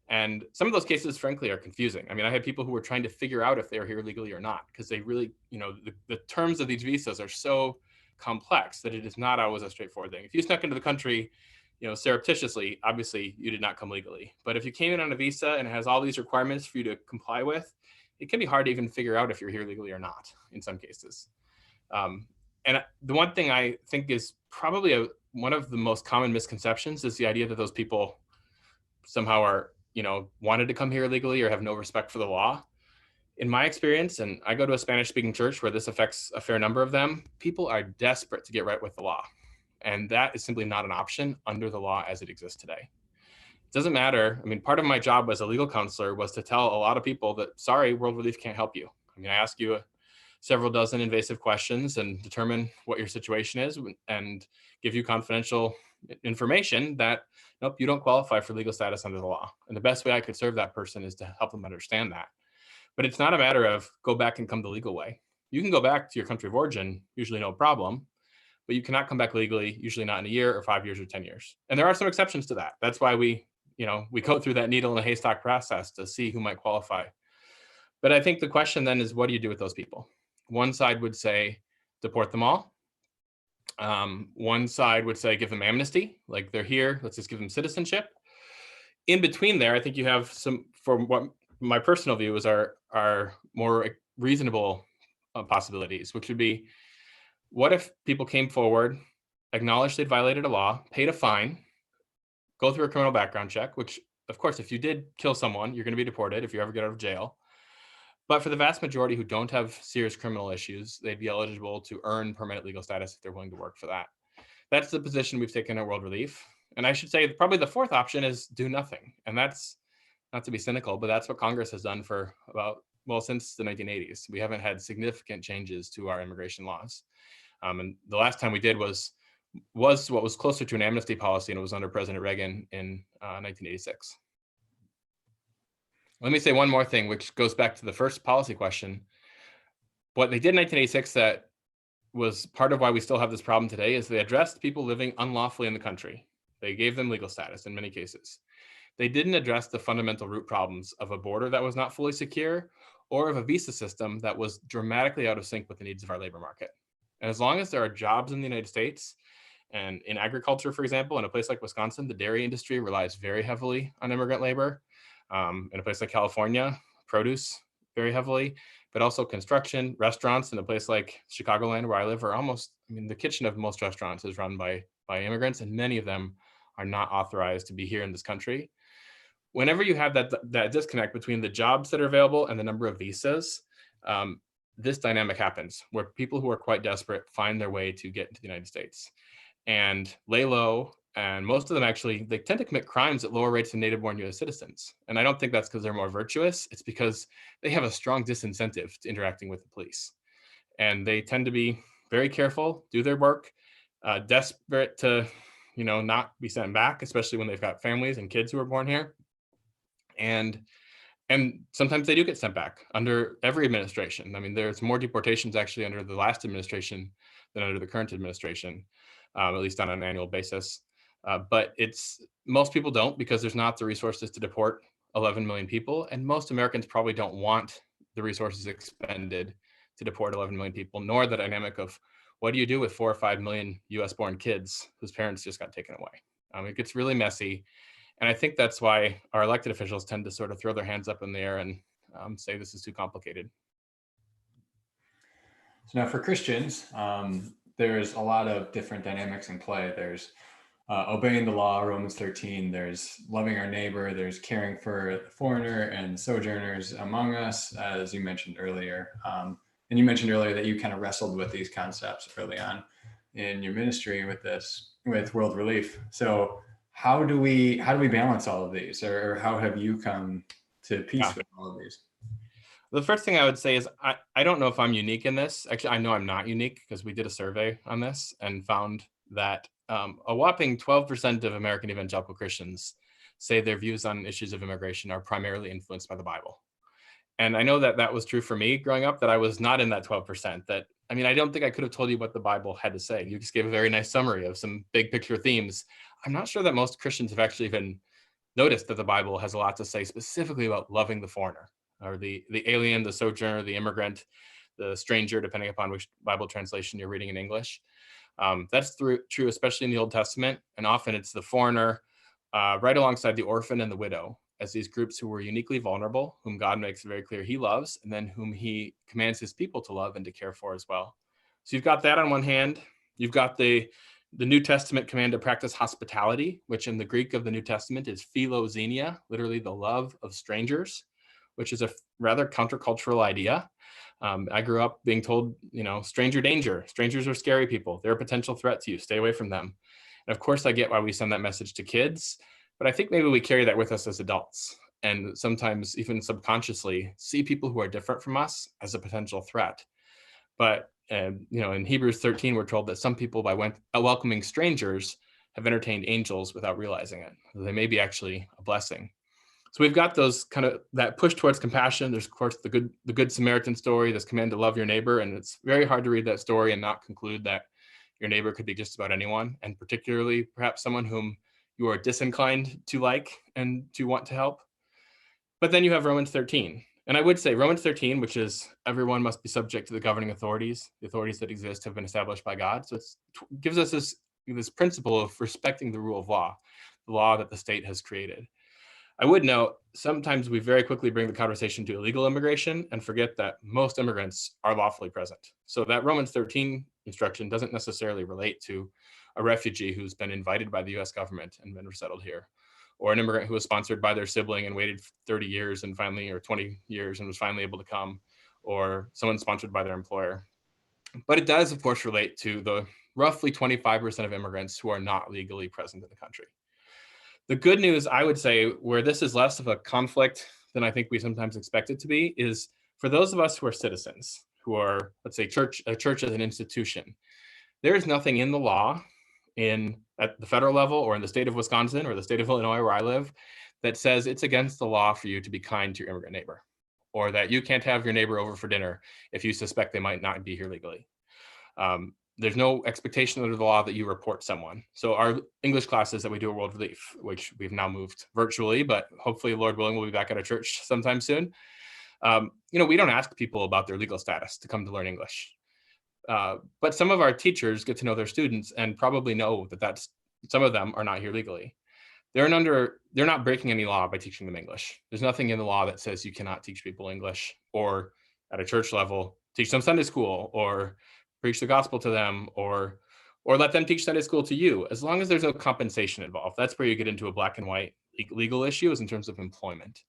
And some of those cases, frankly, are confusing. I mean, I had people who were trying to figure out if they were here legally or not, because they really, the terms of these visas are so complex that it is not always a straightforward thing. If you snuck into the country, surreptitiously, obviously you did not come legally. But if you came in on a visa and it has all these requirements for you to comply with, it can be hard to even figure out if you're here legally or not in some cases. And the one thing I think is probably one of the most common misconceptions is the idea that those people somehow are, wanted to come here illegally or have no respect for the law. In my experience, and I go to a Spanish-speaking church where this affects a fair number of them, people are desperate to get right with the law. And that is simply not an option under the law as it exists today. It doesn't matter. I mean, part of my job as a legal counselor was to tell a lot of people that, sorry, World Relief can't help you. I mean, I ask you several dozen invasive questions and determine what your situation is and give you confidential information that, nope, you don't qualify for legal status under the law. And the best way I could serve that person is to help them understand that. But it's not a matter of go back and come the legal way. You can go back to your country of origin, usually no problem, but you cannot come back legally, usually not in a year or 5 years or 10 years. And there are some exceptions to that. That's why we go through that needle in a haystack process to see who might qualify. But I think the question then is, what do you do with those people? One side would say, deport them all. One side would say, give them amnesty, like they're here, let's just give them citizenship. In between there, I think you have some, for what my personal view is, are more reasonable possibilities, which would be, what if people came forward, acknowledged they'd violated a law, paid a fine, go through a criminal background check, which, of course, if you did kill someone, you're going to be deported if you ever get out of jail. But for the vast majority who don't have serious criminal issues, they'd be eligible to earn permanent legal status if they're willing to work for that. That's the position we've taken at World Relief. And I should say probably the fourth option is do nothing. And that's, not to be cynical, but that's what Congress has done for since the 1980s. We haven't had significant changes to our immigration laws. And the last time we did was what was closer to an amnesty policy, and it was under President Reagan in 1986. Let me say one more thing, which goes back to the first policy question. What they did in 1986 that was part of why we still have this problem today is they addressed people living unlawfully in the country. They gave them legal status in many cases. They didn't address the fundamental root problems of a border that was not fully secure or of a visa system that was dramatically out of sync with the needs of our labor market. And as long as there are jobs in the United States, and in agriculture, for example, in a place like Wisconsin, the dairy industry relies very heavily on immigrant labor. In a place like California, produce very heavily, but also construction, restaurants in a place like Chicagoland, where I live, are the kitchen of most restaurants is run by immigrants, and many of them are not authorized to be here in this country. Whenever you have that disconnect between the jobs that are available and the number of visas, this dynamic happens where people who are quite desperate find their way to get into the United States and lay low. And most of them actually, they tend to commit crimes at lower rates than native-born U.S. citizens. And I don't think that's because they're more virtuous. It's because they have a strong disincentive to interacting with the police. And they tend to be very careful, do their work, desperate to, not be sent back, especially when they've got families and kids who are born here. And sometimes they do get sent back under every administration. I mean, there's more deportations actually under the last administration than under the current administration, at least on an annual basis. But most people don't, because there's not the resources to deport 11 million people. And most Americans probably don't want the resources expended to deport 11 million people, nor the dynamic of what do you do with 4 or 5 million US born kids whose parents just got taken away. It gets really messy. And I think that's why our elected officials tend to sort of throw their hands up in the air and say this is too complicated. So now for Christians, there's a lot of different dynamics in play. There's obeying the law, Romans 13. There's loving our neighbor. There's caring for the foreigner and sojourners among us, as you mentioned earlier. And you mentioned earlier that you kind of wrestled with these concepts early on in your ministry with World Relief. So how do we balance all of these, or how have you come to peace with all of these? The first thing I would say is I don't know if I'm unique in this. Actually, I know I'm not unique because we did a survey on this and found that a whopping 12% of American evangelical Christians say their views on issues of immigration are primarily influenced by the Bible. And I know that that was true for me growing up, that I was not in that 12%. I don't think I could have told you what the Bible had to say. You just gave a very nice summary of some big picture themes. I'm not sure that most Christians have actually even noticed that the Bible has a lot to say specifically about loving the foreigner, or the alien, the sojourner, the immigrant, the stranger, depending upon which Bible translation you're reading in English. That's true, especially in the Old Testament. And often it's the foreigner right alongside the orphan and the widow as these groups who were uniquely vulnerable, whom God makes very clear he loves, and then whom he commands his people to love and to care for as well. So you've got that on one hand. You've got the New Testament command to practice hospitality, which in the Greek of the New Testament is philoxenia, literally the love of strangers, which is a rather countercultural idea. I grew up being told, stranger danger. Strangers are scary people. They're a potential threat to you. Stay away from them. And of course, I get why we send that message to kids, but I think maybe we carry that with us as adults, and sometimes even subconsciously see people who are different from us as a potential threat. But in Hebrews 13, we're told that some people, by welcoming strangers, have entertained angels without realizing it. They may be actually a blessing. So we've got those kind of that push towards compassion. There's of course the good Samaritan story, this command to love your neighbor, and it's very hard to read that story and not conclude that your neighbor could be just about anyone, and particularly perhaps someone whom you are disinclined to like and to want to help. But then you have Romans 13. And I would say Romans 13, which is everyone must be subject to the governing authorities. The authorities that exist have been established by God. So it gives us this principle of respecting the rule of law, the law that the state has created. I would note, sometimes we very quickly bring the conversation to illegal immigration and forget that most immigrants are lawfully present. So that Romans 13 instruction doesn't necessarily relate to a refugee who's been invited by the US government and been resettled here, or an immigrant who was sponsored by their sibling and waited 30 years and finally, or 20 years and was finally able to come, or someone sponsored by their employer. But it does, of course, relate to the roughly 25% of immigrants who are not legally present in the country. The good news, I would say, where this is less of a conflict than I think we sometimes expect it to be, is for those of us who are citizens, who are, let's say, a church as an institution. There is nothing in the law at the federal level or in the state of Wisconsin or the state of Illinois where I live that says it's against the law for you to be kind to your immigrant neighbor, or that you can't have your neighbor over for dinner if you suspect they might not be here legally. There's no expectation under the law that you report someone. So our English classes that we do at World Relief, which we've now moved virtually, but hopefully, Lord willing, we'll be back at our church sometime soon. We don't ask people about their legal status to come to learn English. But some of our teachers get to know their students and probably know that some of them are not here legally. They're not breaking any law by teaching them English. There's nothing in the law that says you cannot teach people English, or at a church level, teach them Sunday school, or preach the gospel to them, or let them teach Sunday school to you, as long as there's no compensation involved. That's where you get into a black and white legal issue, is in terms of employment,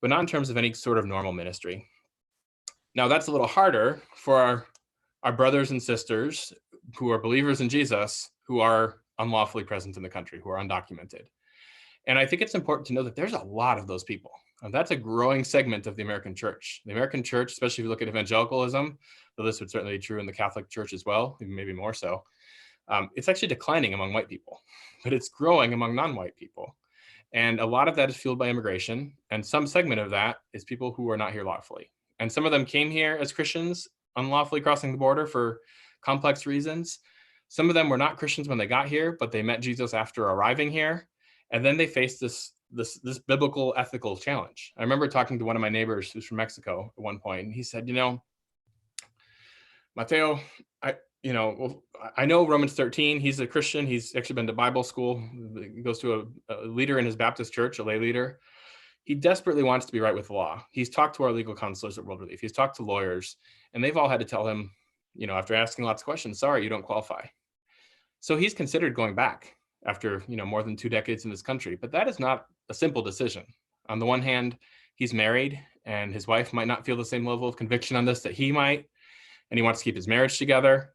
but not in terms of any sort of normal ministry. Now, that's a little harder for our brothers and sisters who are believers in Jesus, who are unlawfully present in the country, who are undocumented. And I think it's important to know that there's a lot of those people. And that's a growing segment of the American church. The American church, especially if you look at evangelicalism, though this would certainly be true in the Catholic Church as well, even maybe more so, it's actually declining among white people, but it's growing among non-white people. And a lot of that is fueled by immigration. And some segment of that is people who are not here lawfully. And some of them came here as Christians, unlawfully crossing the border for complex reasons. Some of them were not Christians when they got here, but they met Jesus after arriving here. And then they faced this biblical ethical challenge. I remember talking to one of my neighbors who's from Mexico at one point, and he said, Mateo, I know Romans 13. He's a Christian. He's actually been to Bible school. He goes to a leader in his Baptist church, a lay leader. He desperately wants to be right with the law. He's talked to our legal counselors at World Relief. He's talked to lawyers, and they've all had to tell him, after asking lots of questions, sorry, you don't qualify. So he's considered going back after, more than 2 decades in this country. But that is not a simple decision. On the one hand, he's married, and his wife might not feel the same level of conviction on this that he might, and he wants to keep his marriage together.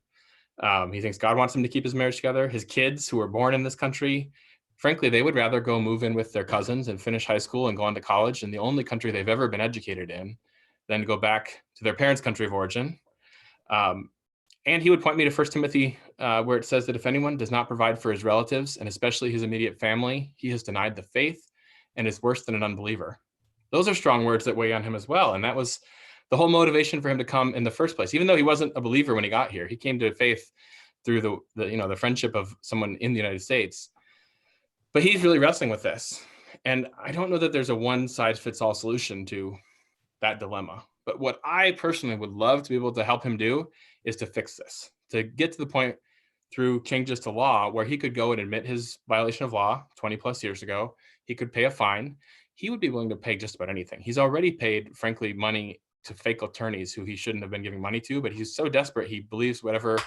He thinks God wants him to keep his marriage together. His kids, who were born in this country, frankly, they would rather go move in with their cousins and finish high school and go on to college in the only country they've ever been educated in then go back to their parents' country of origin. And he would point me to 1 Timothy, where it says that if anyone does not provide for his relatives, and especially his immediate family, he has denied the faith and is worse than an unbeliever. Those are strong words that weigh on him as well. And that was the whole motivation for him to come in the first place. Even though he wasn't a believer when he got here, he came to faith through the friendship of someone in the United States. But he's really wrestling with this. And I don't know that there's a one-size-fits-all solution to that dilemma. But what I personally would love to be able to help him do is to fix this, to get to the point through changes to law where he could go and admit his violation of law 20 plus years ago. He could pay a fine. He would be willing to pay just about anything. He's already paid, frankly, money to fake attorneys who he shouldn't have been giving money to, but he's so desperate, he believes whatever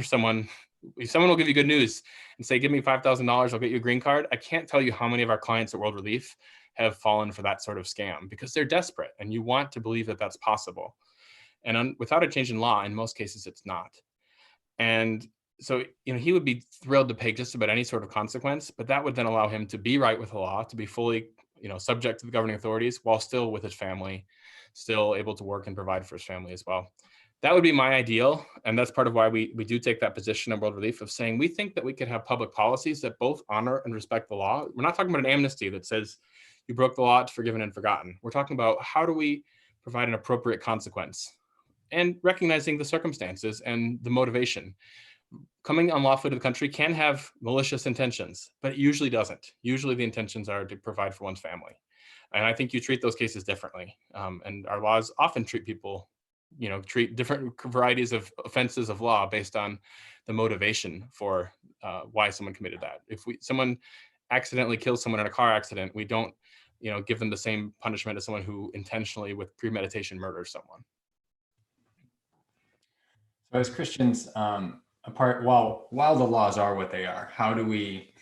someone will give you good news and say, give me $5,000, I'll get you a green card. I can't tell you how many of our clients at World Relief have fallen for that sort of scam because they're desperate and you want to believe that that's possible. And without a change in law, in most cases, it's not. And so, he would be thrilled to pay just about any sort of consequence, but that would then allow him to be right with the law, to be fully, subject to the governing authorities while still with his family, still able to work and provide for his family as well. That would be my ideal. And that's part of why we do take that position in World Relief of saying, we think that we could have public policies that both honor and respect the law. We're not talking about an amnesty that says you broke the law, it's forgiven and forgotten. We're talking about how do we provide an appropriate consequence and recognizing the circumstances and the motivation. Coming unlawfully to the country can have malicious intentions, but it usually doesn't. Usually the intentions are to provide for one's family. And I think you treat those cases differently. And our laws often treat people, treat different varieties of offenses of law based on the motivation for why someone committed that. If someone accidentally kills someone in a car accident, we don't, give them the same punishment as someone who intentionally with premeditation murders someone. So as Christians, while the laws are what they are, how do we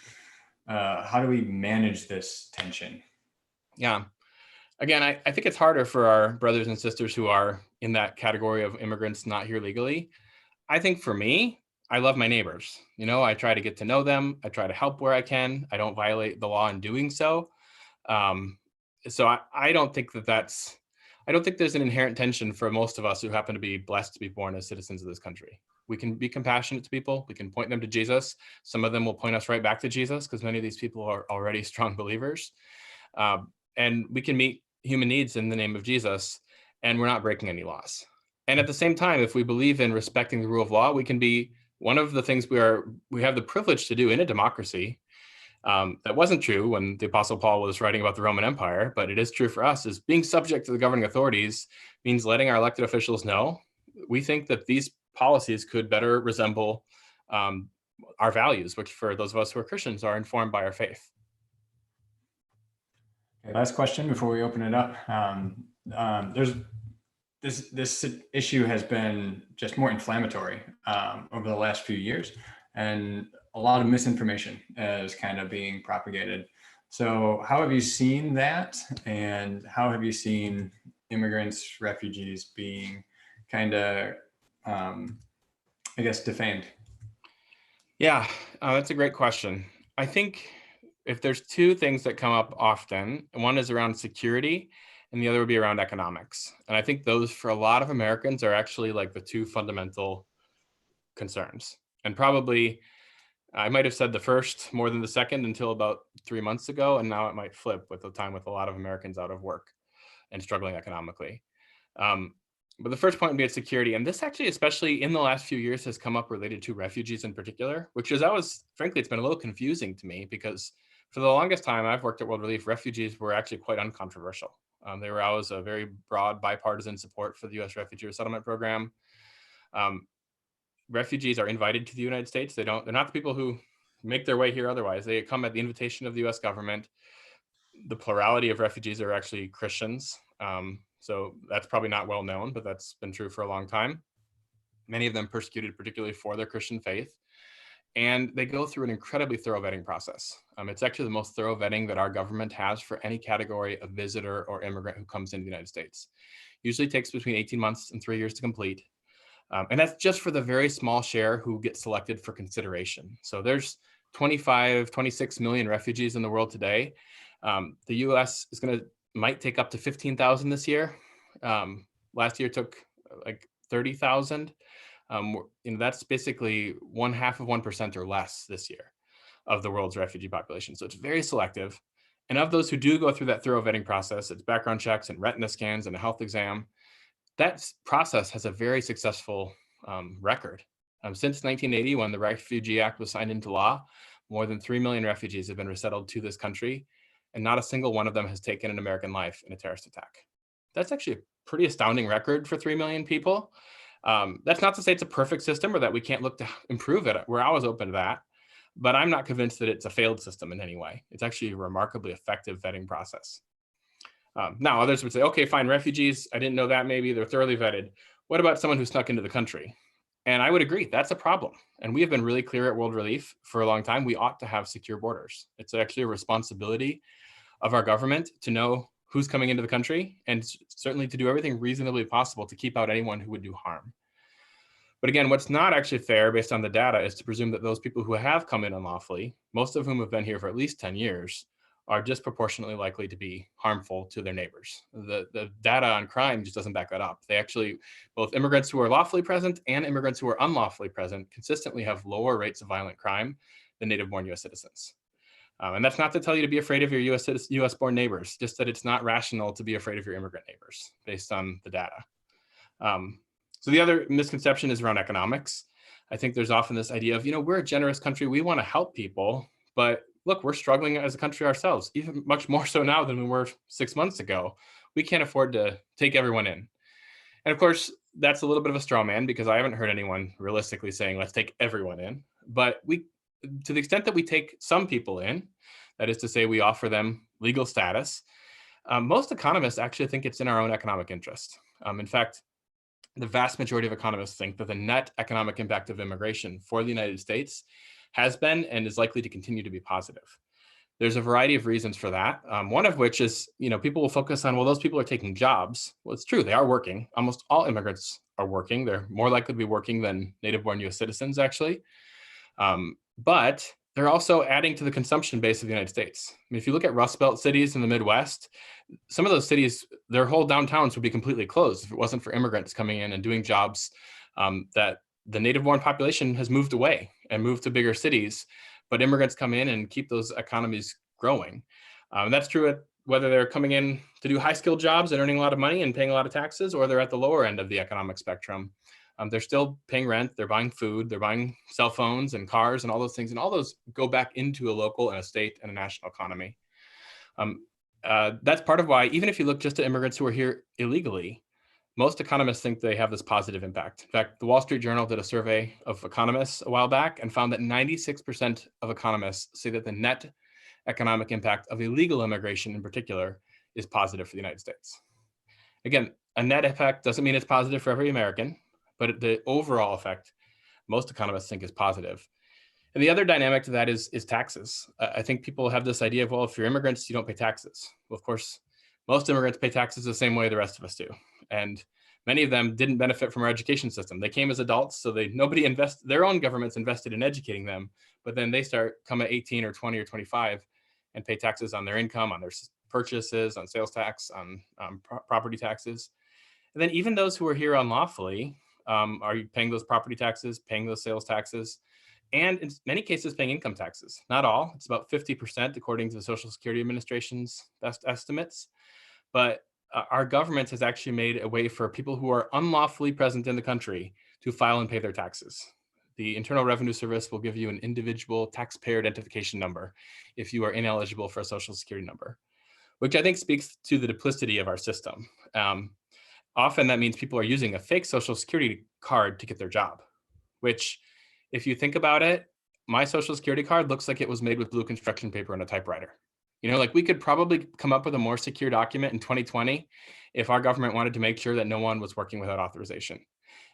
manage this tension? Yeah. Again, I think it's harder for our brothers and sisters who are in that category of immigrants not here legally. I think for me, I love my neighbors. I try to get to know them. I try to help where I can. I don't violate the law in doing so. So I don't think I don't think there's an inherent tension for most of us who happen to be blessed to be born as citizens of this country. We can be compassionate to people. We can point them to Jesus. Some of them will point us right back to Jesus because many of these people are already strong believers. And we can meet human needs in the name of Jesus, and we're not breaking any laws. And at the same time, if we believe in respecting the rule of law, we can be one of the things we have the privilege to do in a democracy. That wasn't true when the Apostle Paul was writing about the Roman Empire, but it is true for us, is being subject to the governing authorities means letting our elected officials know we think that these policies could better resemble our values, which for those of us who are Christians are informed by our faith. Okay, last question before we open it up. This issue has been just more inflammatory over the last few years, and a lot of misinformation is kind of being propagated. So how have you seen that? And how have you seen immigrants, refugees being kind of, defamed? Yeah, that's a great question. I think if there's two things that come up often, one is around security and the other would be around economics. And I think those for a lot of Americans are actually like the two fundamental concerns. And probably I might have said the first more than the second until about 3 months ago. And now it might flip with the time with a lot of Americans out of work and struggling economically. But the first point would be at security. And this actually, especially in the last few years, has come up related to refugees in particular, which is frankly, it's been a little confusing to me because for the longest time I've worked at World Relief, refugees were actually quite uncontroversial. They were always a very broad bipartisan support for the U.S. Refugee Resettlement Program. Refugees are invited to the United States. They're not the people who make their way here otherwise. They come at the invitation of the U.S. government. The plurality of refugees are actually Christians. So that's probably not well known, but that's been true for a long time. Many of them persecuted particularly for their Christian faith. And they go through an incredibly thorough vetting process. It's actually the most thorough vetting that our government has for any category of visitor or immigrant who comes into the United States. Usually takes between 18 months and 3 years to complete. And that's just for the very small share who get selected for consideration. So there's 26 million refugees in the world today. The US might take up to 15,000 this year. Last year took like 30,000. That's basically 0.5% or less this year of the world's refugee population. So it's very selective. And of those who do go through that thorough vetting process, it's background checks and retina scans and a health exam. That process has a very successful record. Since 1980, when the Refugee Act was signed into law, more than 3 million refugees have been resettled to this country, and not a single one of them has taken an American life in a terrorist attack. That's actually a pretty astounding record for 3 million people. That's not to say it's a perfect system or that we can't look to improve it. We're always open to that. But I'm not convinced that it's a failed system in any way. It's actually a remarkably effective vetting process. Now, others would say, okay, fine, refugees, I didn't know that, maybe they're thoroughly vetted. What about someone who snuck into the country? And I would agree, that's a problem. And we have been really clear at World Relief for a long time, we ought to have secure borders. It's actually a responsibility of our government to know who's coming into the country and certainly to do everything reasonably possible to keep out anyone who would do harm. But again, what's not actually fair based on the data is to presume that those people who have come in unlawfully, most of whom have been here for at least 10 years, are disproportionately likely to be harmful to their neighbors. The data on crime just doesn't back that up. They actually, both immigrants who are lawfully present and immigrants who are unlawfully present consistently have lower rates of violent crime than native-born US citizens. And that's not to tell you to be afraid of your US-born neighbors, just that it's not rational to be afraid of your immigrant neighbors based on the data. So the other misconception is around economics. I think there's often this idea of, we're a generous country, we want to help people, but look, we're struggling as a country ourselves, even much more so now than we were 6 months ago. We can't afford to take everyone in. And of course, that's a little bit of a straw man because I haven't heard anyone realistically saying, let's take everyone in. But to the extent that we take some people in, that is to say we offer them legal status, most economists actually think it's in our own economic interest. In fact, the vast majority of economists think that the net economic impact of immigration for the United States has been and is likely to continue to be positive. There's a variety of reasons for that. One of which is, people will focus on, well, those people are taking jobs. Well, it's true, they are working. Almost all immigrants are working. They're more likely to be working than native-born US citizens, actually. But they're also adding to the consumption base of the United States. I mean, if you look at Rust Belt cities in the Midwest, some of those cities, their whole downtowns would be completely closed if it wasn't for immigrants coming in and doing jobs that the native-born population has moved away and moved to bigger cities, but immigrants come in and keep those economies growing. That's true whether they're coming in to do high-skilled jobs and earning a lot of money and paying a lot of taxes, or they're at the lower end of the economic spectrum. They're still paying rent, they're buying food, they're buying cell phones and cars and all those things, and all those go back into a local and a state and a national economy. That's part of why, even if you look just at immigrants who are here illegally, most economists think they have this positive impact. In fact, the Wall Street Journal did a survey of economists a while back and found that 96% of economists say that the net economic impact of illegal immigration in particular is positive for the United States. Again, a net effect doesn't mean it's positive for every American, but the overall effect, most economists think is positive. And the other dynamic to that is taxes. I think people have this idea of, well, if you're immigrants, you don't pay taxes. Well, of course, most immigrants pay taxes the same way the rest of us do. And many of them didn't benefit from our education system. They came as adults, so their own governments invested in educating them, but then they come at 18 or 20 or 25 and pay taxes on their income, on their purchases, on sales tax, on property taxes. And then even those who are here unlawfully are paying those property taxes, paying those sales taxes, and in many cases paying income taxes. Not all, it's about 50% according to the Social Security Administration's best estimates. But our government has actually made a way for people who are unlawfully present in the country to file and pay their taxes. The Internal Revenue Service will give you an individual taxpayer identification number if you are ineligible for a Social Security number, which I think speaks to the duplicity of our system. Often that means people are using a fake Social Security card to get their job, which, if you think about it, my Social Security card looks like it was made with blue construction paper and a typewriter. We could probably come up with a more secure document in 2020 if our government wanted to make sure that no one was working without authorization.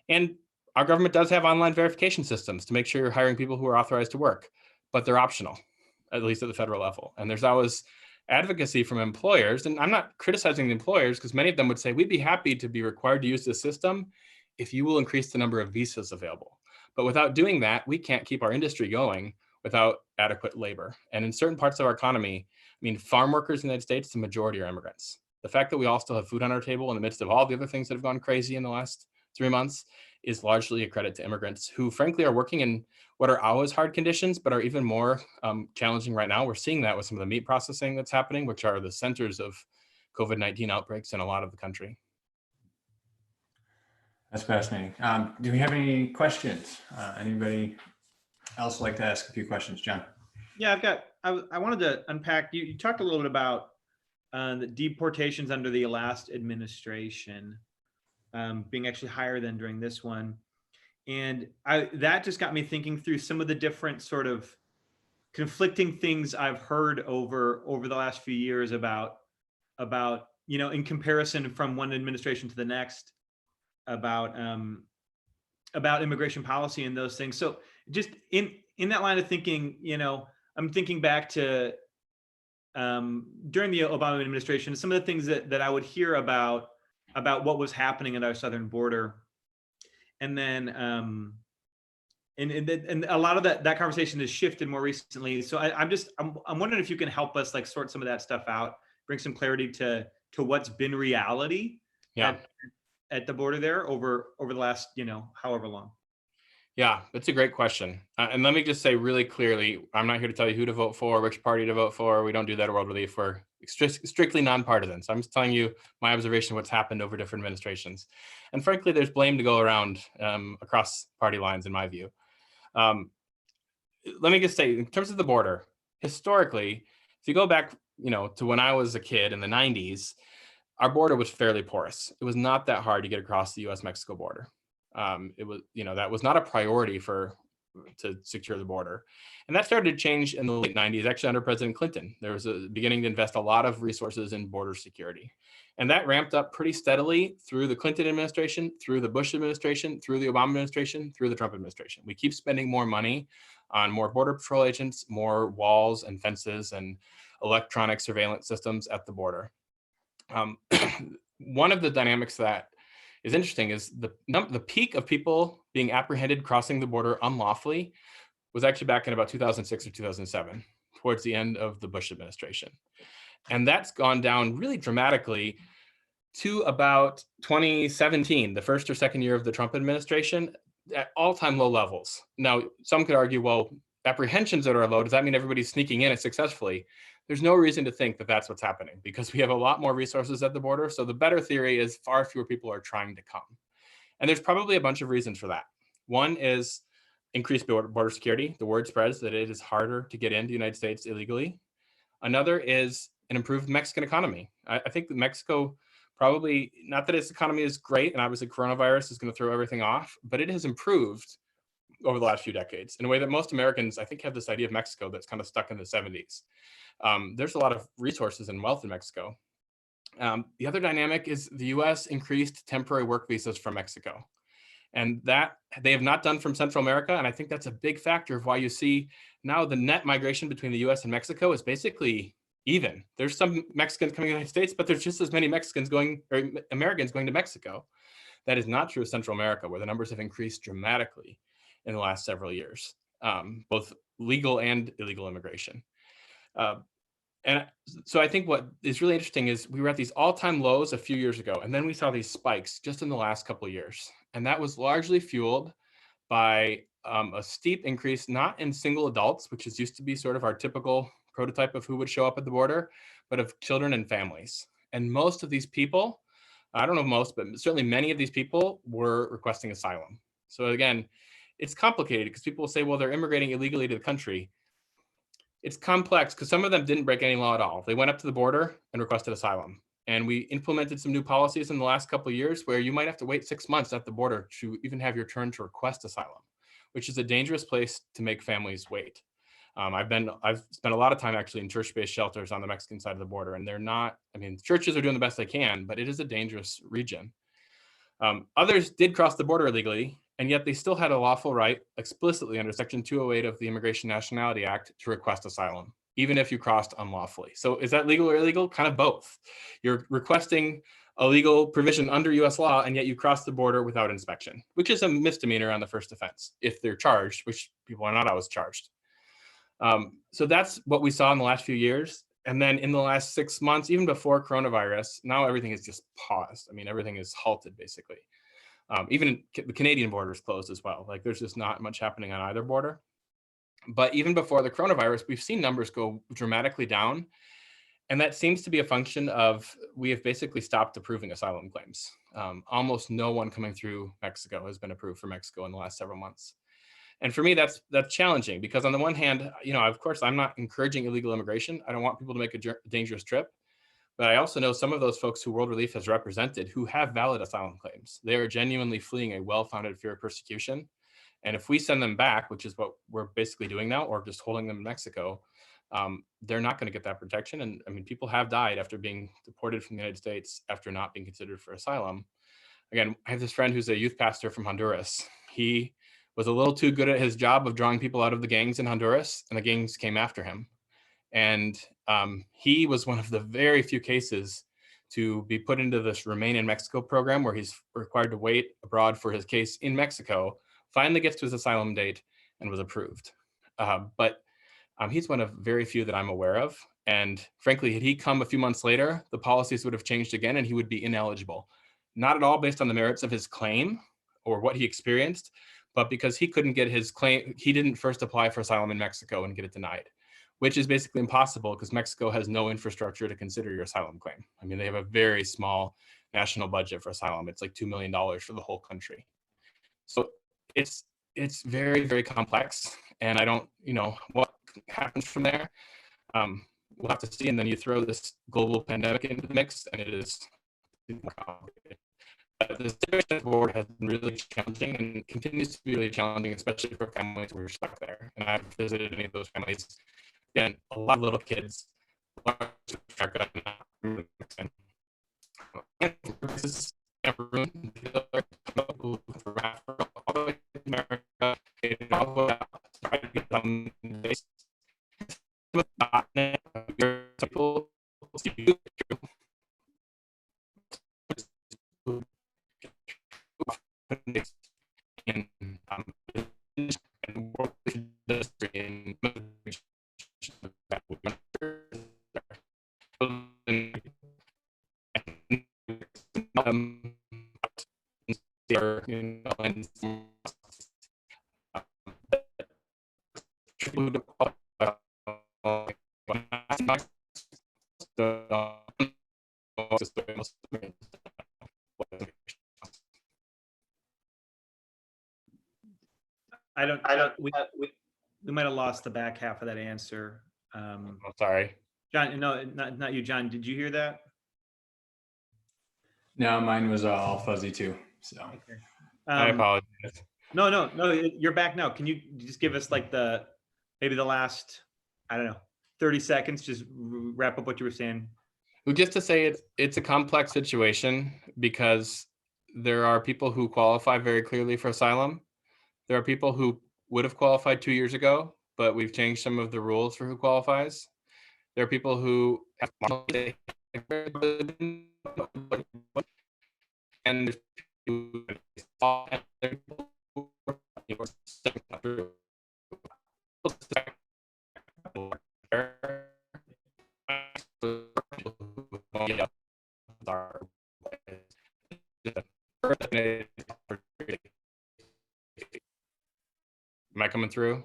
And our government does have online verification systems to make sure you're hiring people who are authorized to work, but they're optional, at least at the federal level. And there's always advocacy from employers, and I'm not criticizing the employers because many of them would say, we'd be happy to be required to use this system if you will increase the number of visas available. But without doing that, we can't keep our industry going without adequate labor. And in certain parts of our economy, farm workers in the United States, the majority are immigrants. The fact that we all still have food on our table in the midst of all the other things that have gone crazy in the last 3 months is largely a credit to immigrants who frankly are working in what are always hard conditions, but are even more challenging right now. We're seeing that with some of the meat processing that's happening, which are the centers of COVID-19 outbreaks in a lot of the country. That's fascinating. Do we have any questions? Anybody else like to ask a few questions, John? Yeah, I wanted to unpack, you talked a little bit about the deportations under the last administration being actually higher than during this one. And that just got me thinking through some of the different sort of conflicting things I've heard over the last few years about, in comparison from one administration to the next about immigration policy and those things. So just in that line of thinking, I'm thinking back to during the Obama administration, some of the things that I would hear about what was happening at our southern border. And then and a lot of that conversation has shifted more recently. So I'm wondering if you can help us like sort some of that stuff out, bring some clarity to what's been reality at the border there over the last, however long. Yeah, that's a great question. And let me just say really clearly, I'm not here to tell you who to vote for, which party to vote for. We don't do that at World Relief. We're strictly nonpartisan. So I'm just telling you my observation of what's happened over different administrations. And frankly, there's blame to go around across party lines, in my view. Let me just say, in terms of the border, historically, if you go back, to when I was a kid in the 90s, our border was fairly porous. It was not that hard to get across the U.S.-Mexico border. It was, that was not a priority to secure the border. And that started to change in the late 90s, actually under President Clinton. There was a beginning to invest a lot of resources in border security. And that ramped up pretty steadily through the Clinton administration, through the Bush administration, through the Obama administration, through the Trump administration. We keep spending more money on more border patrol agents, more walls and fences and electronic surveillance systems at the border. One of the dynamics that is interesting is the peak of people being apprehended crossing the border unlawfully was actually back in about 2006 or 2007, towards the end of the Bush administration. And that's gone down really dramatically to about 2017, the first or second year of the Trump administration, at all-time low levels. Now, some could argue, well, apprehensions that are low, does that mean everybody's sneaking in it successfully? There's no reason to think that that's what's happening because we have a lot more resources at the border. So the better theory is far fewer people are trying to come. And there's probably a bunch of reasons for that. One is increased border security. The word spreads that it is harder to get into the United States illegally. Another is an improved Mexican economy. I think that Mexico probably, not that its economy is great, and obviously coronavirus is going to throw everything off, but it has improved over the last few decades in a way that most Americans, I think, have this idea of Mexico that's kind of stuck in the 70s. There's a lot of resources and wealth in Mexico. The other dynamic is the US increased temporary work visas from Mexico. And that they have not done from Central America. And I think that's a big factor of why you see now the net migration between the US and Mexico is basically even. There's some Mexicans coming to the United States, but there's just as many Americans going to Mexico. That is not true of Central America, where the numbers have increased dramatically in the last several years, both legal and illegal immigration. And so I think what is really interesting is we were at these all-time lows a few years ago, and then we saw these spikes just in the last couple of years. And that was largely fueled by a steep increase, not in single adults, which is used to be sort of our typical prototype of who would show up at the border, but of children and families. And most of these people, I don't know most, but certainly many of these people were requesting asylum. So again, it's complicated because people will say, well, they're immigrating illegally to the country. It's complex because some of them didn't break any law at all. They went up to the border and requested asylum. And we implemented some new policies in the last couple of years where you might have to wait 6 months at the border to even have your turn to request asylum, which is a dangerous place to make families wait. I've spent a lot of time actually in church-based shelters on the Mexican side of the border, and they're not, churches are doing the best they can, but it is a dangerous region. Others did cross the border illegally, and yet they still had a lawful right explicitly under Section 208 of the Immigration Nationality Act to request asylum, even if you crossed unlawfully. So is that legal or illegal? Kind of both. You're requesting a legal provision under US law, and yet you cross the border without inspection, which is a misdemeanor on the first offense if they're charged, which people are not always charged. So that's what we saw in the last few years. And then in the last 6 months, even before coronavirus, now everything is just paused. I mean, everything is halted basically. Even the Canadian border is closed as well. Like there's just not much happening on either border. But even before the coronavirus, we've seen numbers go dramatically down. And that seems to be a function of, we have basically stopped approving asylum claims. Almost no one coming through Mexico has been approved for Mexico in the last several months. And for me, that's challenging because on the one hand, of course, I'm not encouraging illegal immigration. I don't want people to make a dangerous trip. But I also know some of those folks who World Relief has represented who have valid asylum claims. They are genuinely fleeing a well-founded fear of persecution. And if we send them back, which is what we're basically doing now, or just holding them in Mexico, they're not going to get that protection. And I mean, people have died after being deported from the United States after not being considered for asylum. Again, I have this friend who's a youth pastor from Honduras. He was a little too good at his job of drawing people out of the gangs in Honduras, and the gangs came after him. And he was one of the very few cases to be put into this Remain in Mexico program where he's required to wait abroad for his case in Mexico, finally gets to his asylum date and was approved. But he's one of very few that I'm aware of. And frankly, had he come a few months later, the policies would have changed again and he would be ineligible. Not at all based on the merits of his claim or what he experienced, but because he couldn't get his claim, he didn't first apply for asylum in Mexico and get it denied, which is basically impossible because Mexico has no infrastructure to consider your asylum claim. I mean, they have a very small national budget for asylum. It's like $2 million for the whole country. So it's very, very complex. And I don't, what happens from there, we'll have to see. And then you throw this global pandemic into the mix and it is more complicated. The situation at the board has been really challenging and continues to be really challenging, especially for families who are stuck there. And I've visited any of those families. Again, a lot of little kids. We might have lost the back half of that answer. I'm sorry. John, no, not you, John. Did you hear that? No, mine was all fuzzy too. So okay. I apologize. No, you're back now. Can you just give us like maybe the last, I don't know, 30 seconds, just wrap up what you were saying? Well, just to say it's a complex situation because there are people who qualify very clearly for asylum. There are people who would have qualified 2 years ago, but we've changed some of the rules for who qualifies. There are people who have and Am I coming through?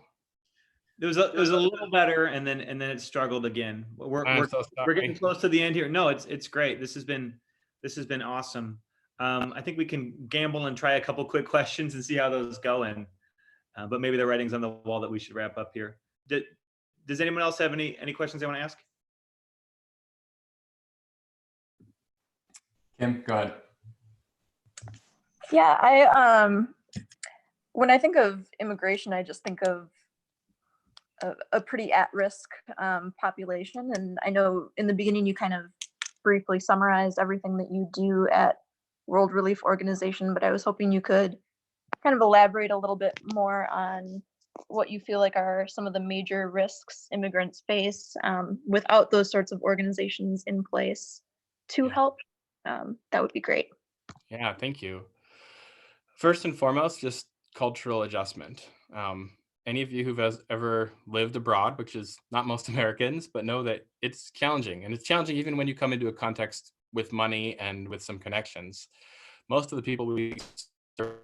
It was a little better, and then it struggled again. We're getting close to the end here. No, it's great. This has been awesome. I think we can gamble and try a couple quick questions and see how those go in. But maybe the writing's on the wall that we should wrap up here. Does anyone else have any questions they want to ask? Kim, go ahead. Yeah, when I think of immigration, I just think of a pretty at-risk population. And I know in the beginning you kind of briefly summarized everything that you do at World Relief Organization, but I was hoping you could kind of elaborate a little bit more on what you feel like are some of the major risks immigrants face without those sorts of organizations in place to help. That would be great. Yeah, thank you. First and foremost, just cultural adjustment. any of you who've ever lived abroad, which is not most Americans, but know that it's challenging. And it's challenging even when you come into a context with money and with some connections. Most of the people we serve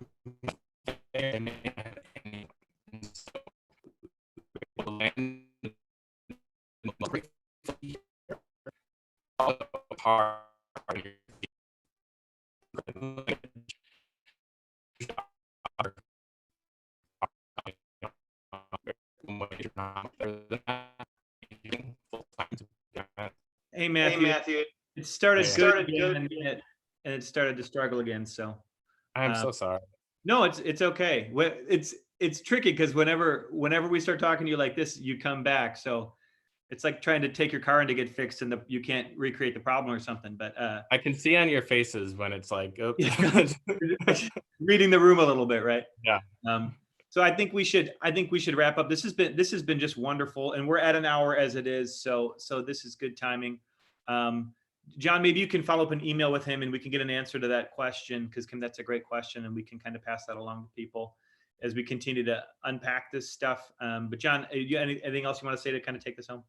Hey, Matthew. It started good again, and it started to struggle again. So I'm so sorry. no, it's okay. It's tricky because whenever we start talking to you like this, you come back. So it's like trying to take your car in to get fixed, and you can't recreate the problem or something. But I can see on your faces when it's like, oh. reading the room a little bit, right? Yeah. So I think we should wrap up. This has been just wonderful, and we're at an hour as it is. So this is good timing. John, maybe you can follow up an email with him, and we can get an answer to that question, because that's a great question, and we can kind of pass that along to people as we continue to unpack this stuff. But John, anything else you want to say to kind of take this home?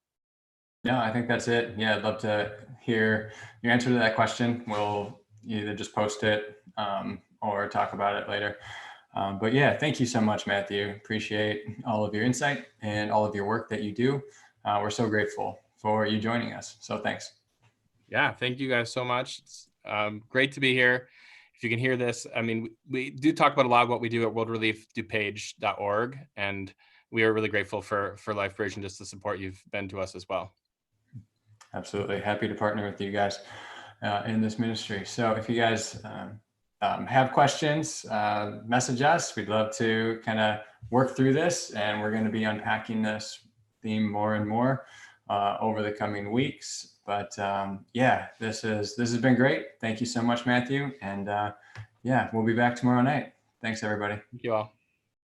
No, I think that's it. Yeah, I'd love to hear your answer to that question. We'll either just post it or talk about it later. But yeah, thank you so much, Matthew. Appreciate all of your insight and all of your work that you do. We're so grateful for you joining us. So thanks. Yeah, thank you guys so much. It's great to be here. If you can hear this, I mean, we do talk about a lot of what we do at worldreliefdupage.org, and we are really grateful for Lifebridge and just the support you've been to us as well. Absolutely. Happy to partner with you guys in this ministry. So if you guys have questions, message us. We'd love to kind of work through this, and we're going to be unpacking this theme more and more over the coming weeks. But yeah, this has been great. Thank you so much, Matthew. And yeah, we'll be back tomorrow night. Thanks, everybody. Thank you all.